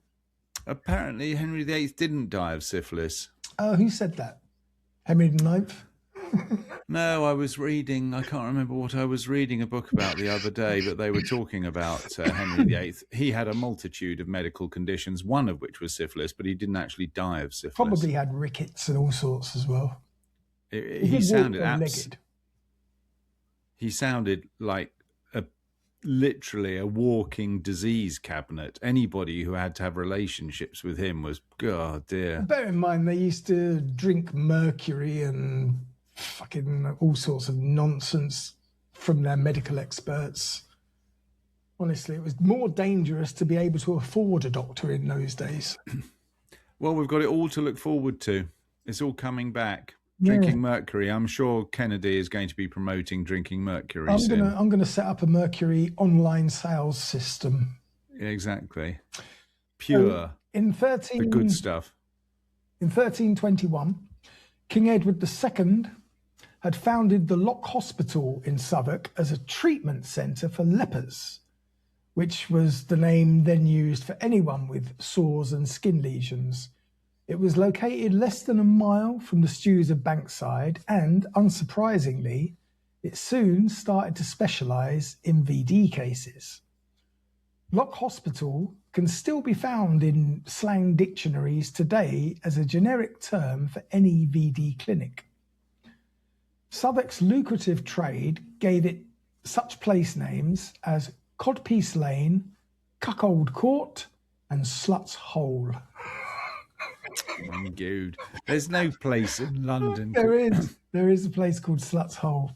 Apparently, Henry VIII didn't die of syphilis. Oh, who said that? Henry IX? No, I can't remember what I was reading a book about the other day, but they were talking about Henry VIII. He had a multitude of medical conditions, one of which was syphilis, but he didn't actually die of syphilis. Probably had rickets and all sorts as well. He sounded like literally a walking disease cabinet. Anybody who had to have relationships with him was, God dear. Bear in mind, they used to drink mercury and fucking all sorts of nonsense from their medical experts. Honestly, it was more dangerous to be able to afford a doctor in those days. Well, we've got it all to look forward to. It's all coming back. Drinking mercury. I'm sure Kennedy is going to be promoting drinking mercury soon. I'm going to set up a mercury online sales system. Exactly. Pure. The good stuff. In 1321, King Edward II had founded the Lock Hospital in Southwark as a treatment centre for lepers, which was the name then used for anyone with sores and skin lesions. It was located less than a mile from the stews of Bankside, and, unsurprisingly, it soon started to specialise in VD cases. Lock Hospital can still be found in slang dictionaries today as a generic term for any VD clinic. Southwark's lucrative trade gave it such place names as Codpiece Lane, Cuckold Court, and Slut's Hole. Good. There's no place in London. There is a place called Slut's Hole.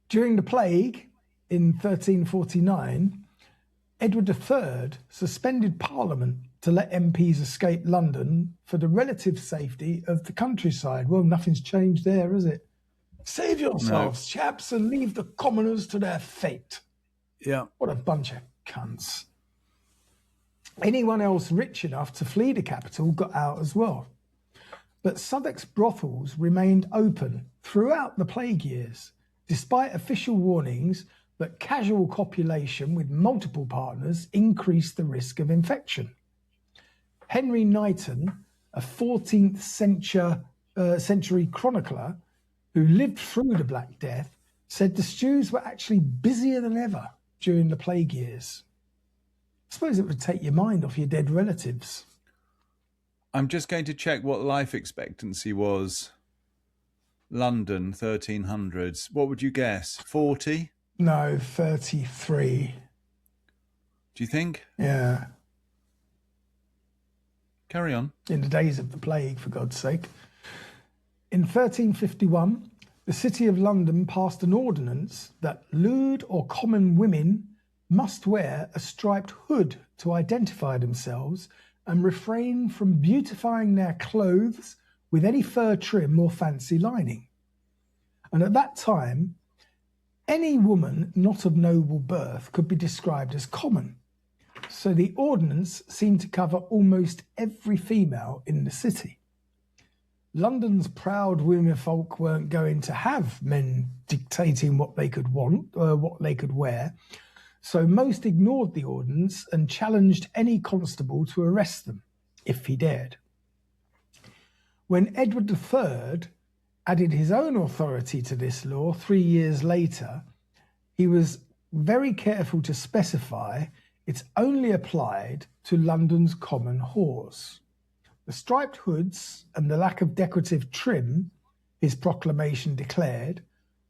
During the plague in 1349, Edward III suspended Parliament to let MPs escape London for the relative safety of the countryside. Well, nothing's changed there, is it? Save yourselves, chaps, and leave the commoners to their fate. Yeah. What a bunch of cunts. Anyone else rich enough to flee the capital got out as well. But Southwark's brothels remained open throughout the plague years, despite official warnings that casual copulation with multiple partners increased the risk of infection. Henry Knighton, a 14th century chronicler who lived through the Black Death, said the stews were actually busier than ever during the plague years. I suppose it would take your mind off your dead relatives. I'm just going to check what life expectancy was. London, 1300s. What would you guess? 40? No, 33. Do you think? Yeah. Carry on. In the days of the plague, for God's sake. In 1351, the City of London passed an ordinance that lewd or common women must wear a striped hood to identify themselves and refrain from beautifying their clothes with any fur trim or fancy lining. And at that time, any woman not of noble birth could be described as common. So the ordinance seemed to cover almost every female in the city. London's proud womenfolk weren't going to have men dictating what they could want, what they could wear. So most ignored the ordinance and challenged any constable to arrest them, if he dared. When Edward III added his own authority to this law 3 years later, he was very careful to specify it's only applied to London's common whores. The striped hoods and the lack of decorative trim, his proclamation declared,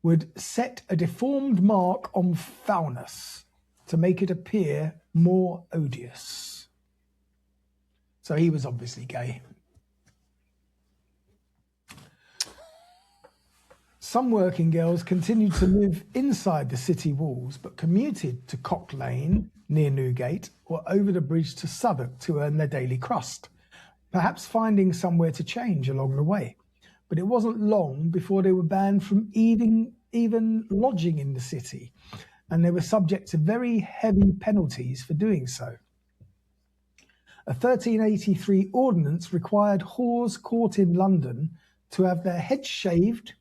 would set a deformed mark on foulness to make it appear more odious. So he was obviously gay. Some working girls continued to live inside the city walls, but commuted to Cock Lane near Newgate or over the bridge to Southwark to earn their daily crust, perhaps finding somewhere to change along the way. But it wasn't long before they were banned from even lodging in the city, and they were subject to very heavy penalties for doing so. A 1383 ordinance required whores caught in London to have their heads shaved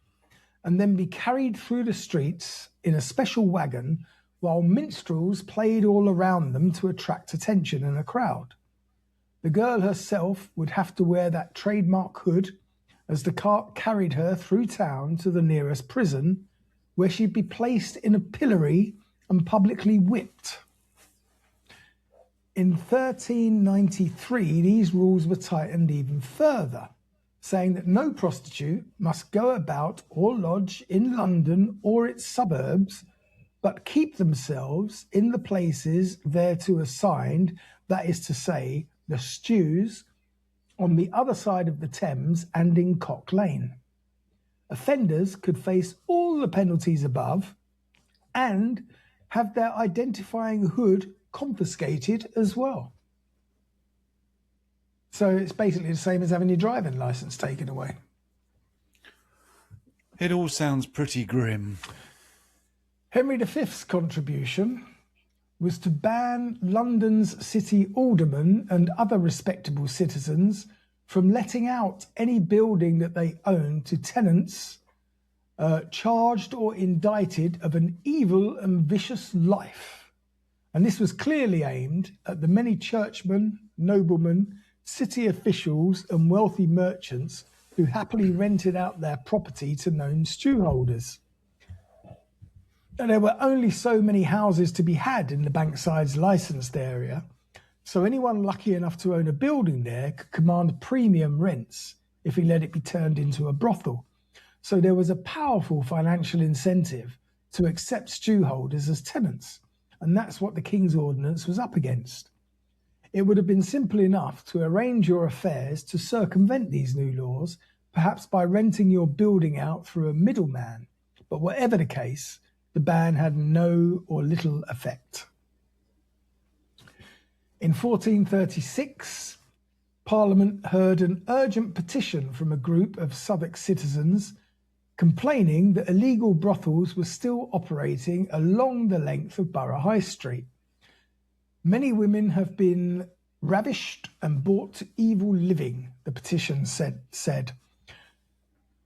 and then be carried through the streets in a special wagon while minstrels played all around them to attract attention and a crowd. The girl herself would have to wear that trademark hood as the cart carried her through town to the nearest prison, where she'd be placed in a pillory and publicly whipped. In 1393, these rules were tightened even further, saying that no prostitute must go about or lodge in London or its suburbs, but keep themselves in the places thereto assigned, that is to say, the stews, on the other side of the Thames and in Cock Lane. Offenders could face all the penalties above and have their identifying hood confiscated as well. So it's basically the same as having your driving license taken away. It all sounds pretty grim. Henry V's contribution was to ban London's city aldermen and other respectable citizens from letting out any building that they owned to tenants charged or indicted of an evil and vicious life. And this was clearly aimed at the many churchmen, noblemen, city officials and wealthy merchants who happily rented out their property to known stewholders. And there were only so many houses to be had in the Bankside's licensed area, so anyone lucky enough to own a building there could command premium rents if he let it be turned into a brothel. So there was a powerful financial incentive to accept stewholders as tenants, and that's what the King's Ordinance was up against. It would have been simple enough to arrange your affairs to circumvent these new laws, perhaps by renting your building out through a middleman, but whatever the case, the ban had no or little effect. In 1436, Parliament heard an urgent petition from a group of Southwark citizens complaining that illegal brothels were still operating along the length of Borough High Street. Many women have been ravished and brought to evil living, the petition said.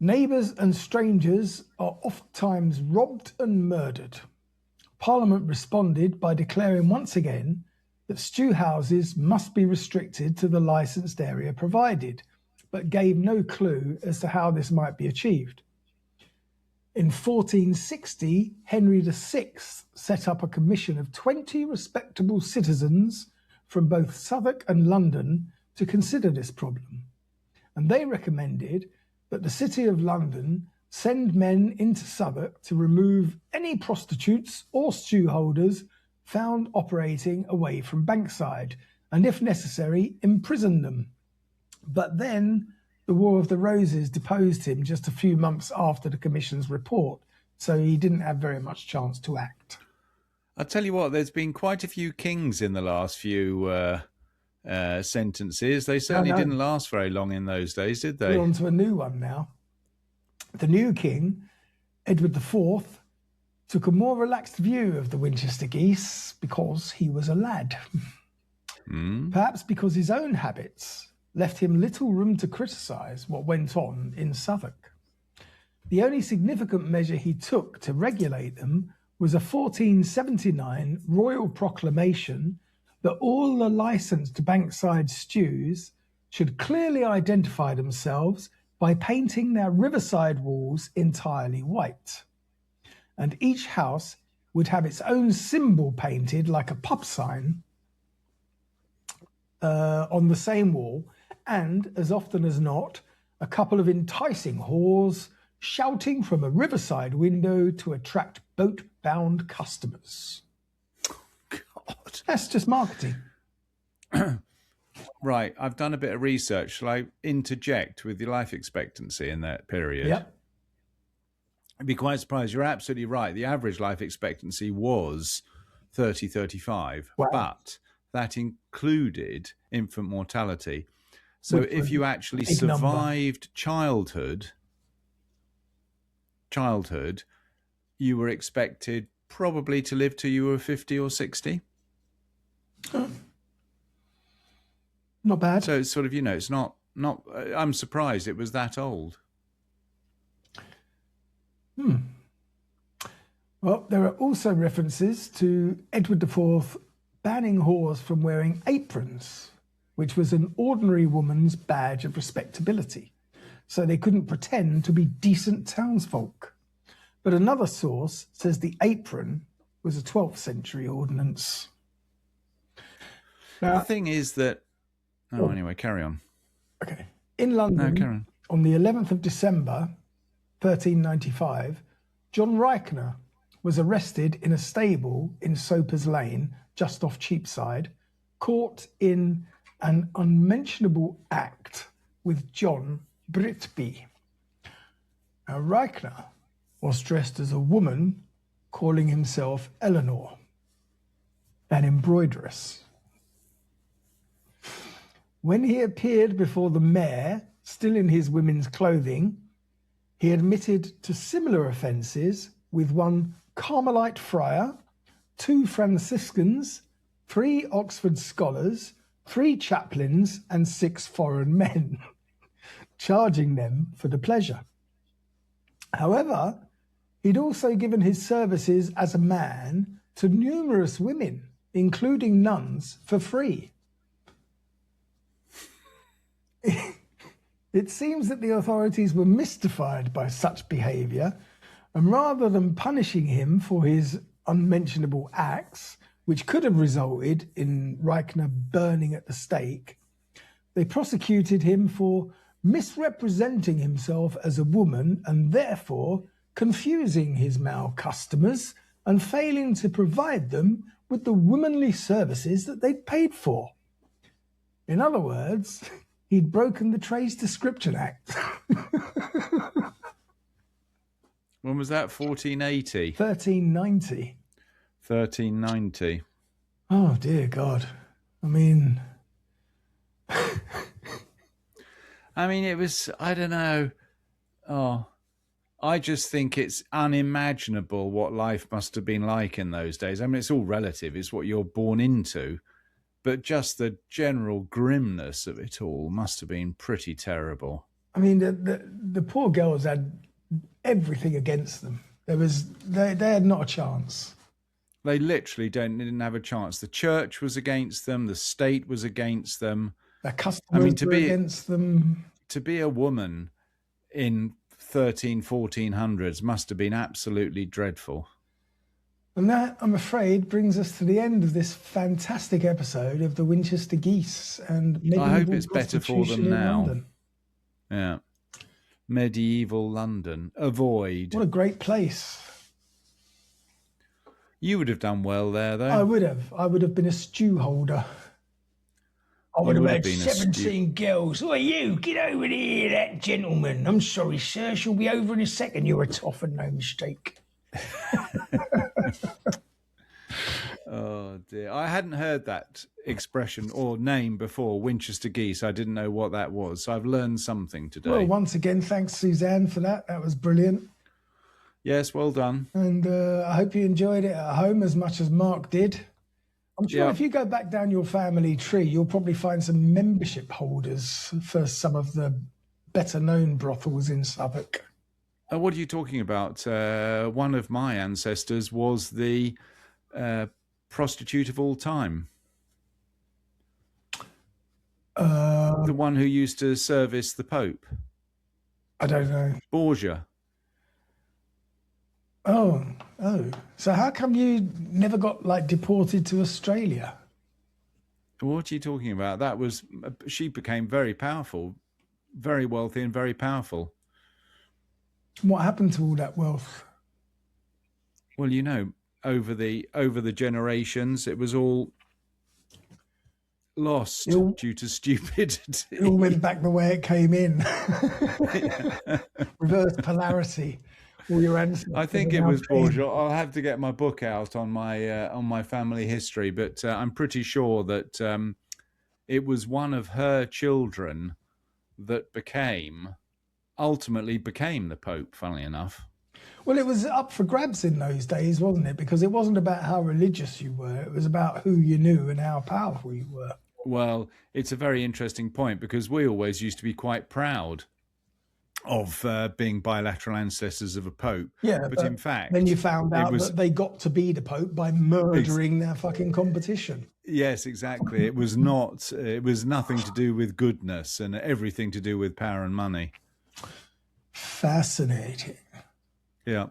Neighbours and strangers are oftentimes robbed and murdered. Parliament responded by declaring once again that stew houses must be restricted to the licensed area provided, but gave no clue as to how this might be achieved. In 1460, Henry VI set up a commission of 20 respectable citizens from both Southwark and London to consider this problem, and they recommended that the City of London send men into Southwark to remove any prostitutes or stewholders found operating away from Bankside, and if necessary, imprison them. But then the War of the Roses deposed him just a few months after the Commission's report, so he didn't have very much chance to act. I'll tell you what, there's been quite a few kings in the last few sentences. They certainly didn't last very long in those days, did they? We're on to a new one now. The new king, Edward IV, took a more relaxed view of the Winchester geese because he was a lad. Perhaps because his own habits left him little room to criticise what went on in Southwark. The only significant measure he took to regulate them was a 1479 royal proclamation that all the licensed Bankside stews should clearly identify themselves by painting their riverside walls entirely white. And each house would have its own symbol painted like a pub sign on the same wall, and, as often as not, a couple of enticing whores shouting from a riverside window to attract boat-bound customers. God. That's just marketing. Right, I've done a bit of research. Shall I interject with the life expectancy in that period? Yep. I'd be quite surprised. You're absolutely right. The average life expectancy was 30, 35, Wow. but that included infant mortality. So Which if was you actually a big number. survived childhood, you were expected probably to live till you were 50 or 60. Not bad. So it's sort of, it's not, I'm surprised it was that old. Well, there are also references to Edward IV banning whores from wearing aprons, which was an ordinary woman's badge of respectability. So they couldn't pretend to be decent townsfolk. But another source says the apron was a 12th century ordinance. Now, The thing is that... anyway, carry on. okay. In London, carry on. on the 11th of December, 1395, John Reichner was arrested in a stable in Soper's Lane, just off Cheapside, caught in an unmentionable act with John Britby. Now, Reichner was dressed as a woman, calling himself Eleanor, an embroideress. When he appeared before the mayor, still in his women's clothing, he admitted to similar offences with one Carmelite friar, 2 Franciscans, 3 Oxford scholars, 3 chaplains, and 6 foreign men, charging them for the pleasure. However, he'd also given his services as a man to numerous women, including nuns, for free. It seems that the authorities were mystified by such behaviour, and rather than punishing him for his unmentionable acts, which could have resulted in Reichner burning at the stake, they prosecuted him for misrepresenting himself as a woman and therefore confusing his male customers and failing to provide them with the womanly services that they'd paid for. In other words, he'd broken the Trades Description Act. When was that? 1480? 1390. 1390. Oh, dear God. I mean, it was, I don't know. I just think it's unimaginable what life must have been like in those days. I mean, it's all relative. It's what you're born into. But just the general grimness of it all must have been pretty terrible. I mean, the poor girls had everything against them. They had not a chance. They literally didn't have a chance. The church was against them. The state was against them. Their customers were against them. To be a woman in 1400s must have been absolutely dreadful. And that, I'm afraid, brings us to the end of this fantastic episode of the Winchester Geese and medieval I hope it's better for them prostitution in now. London. Yeah. Medieval London. Avoid. What a great place. You would have done well there, though. I would have. I would have been a stew holder. I would have had been a 17 girls. Oh, you, get over here, that gentleman. I'm sorry, sir. She'll be over in a second. You're a toffin, no mistake. Oh, dear. I hadn't heard that expression or name before, Winchester Geese. I didn't know what that was. So I've learned something today. Well, once again, thanks, Suzanne, for that. That was brilliant. Yes, well done. And I hope you enjoyed it at home as much as Mark did. I'm sure if you go back down your family tree, you'll probably find some membership holders for some of the better-known brothels in Southwark. What are you talking about? One of my ancestors was the prostitute of all time. The one who used to service the Pope. I don't know. Borgia. Oh. So how come you never got deported to Australia? What are you talking about? She became very powerful, very wealthy and very powerful. What happened to all that wealth? Well, over the generations, it was all lost due to stupidity. It all went back the way it came in. Reverse polarity. All your ancestors. I think it was Borgia. I'll have to get my book out on my family history, but I'm pretty sure that it was one of her children that ultimately became the Pope, funnily enough. Well, it was up for grabs in those days, wasn't it? Because it wasn't about how religious you were. It was about who you knew and how powerful you were. Well, it's a very interesting point because we always used to be quite proud of being bilateral ancestors of a pope. Yeah, but in fact, then you found out was, that they got to be the Pope by murdering their fucking competition. Yes, exactly. It was not. It was nothing to do with goodness and everything to do with power and money. Fascinating. Yeah.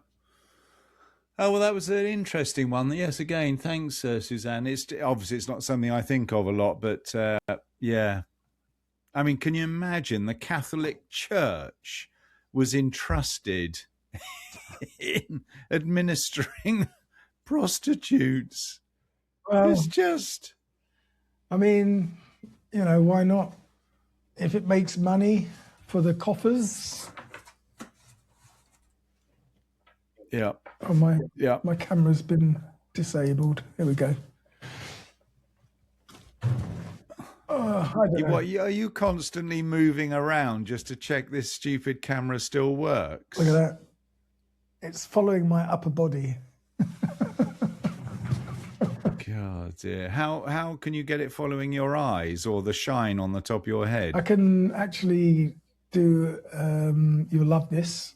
Oh, well, that was an interesting one. Yes, again, thanks, Suzanne. It's obviously it's not something I think of a lot, but yeah. I mean, can you imagine the Catholic Church was entrusted in administering prostitutes? Well, It's just... I mean, you know, why not? If it makes money for the coffers. Yeah. Oh, my camera's been disabled. Here we go. I don't know. What, are you constantly moving around just to check this stupid camera still works? Look at that. It's following my upper body. God, dear. How can you get it following your eyes or the shine on the top of your head? I can actually do, you'll love this.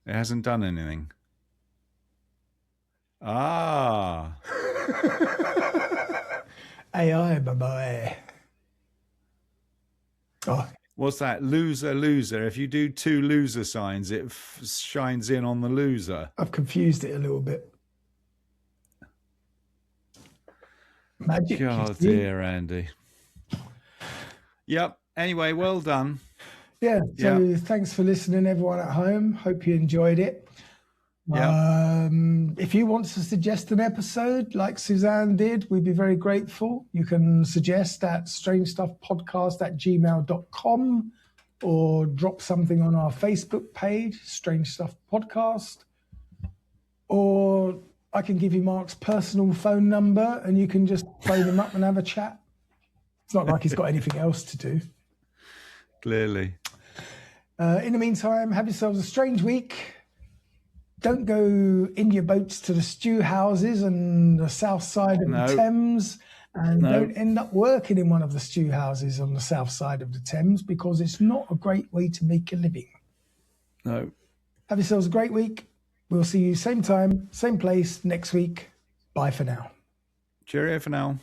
It hasn't done anything. Ah. AI, my boy. Oh, What's that? Loser, loser. If you do 2 loser signs, it shines in on the loser. I've confused it a little bit. Magic. God, dear Andy. Yep. Anyway, well done. Yeah. So thanks for listening, everyone at home. Hope you enjoyed it. Yeah. If you want to suggest an episode like Suzanne did, we'd be very grateful. You can suggest at strangestuffpodcast@gmail.com or drop something on our Facebook page, Strange Stuff Podcast. Or I can give you Mark's personal phone number and you can just phone him up and have a chat. It's not like he's got anything else to do. Clearly. In the meantime, have yourselves a strange week. Don't go in your boats to the stew houses and the south side of the Thames, and don't end up working in one of the stew houses on the south side of the Thames, because it's not a great way to make a living. No. Have yourselves a great week. We'll see you same time, same place next week. Bye for now. Cheerio for now.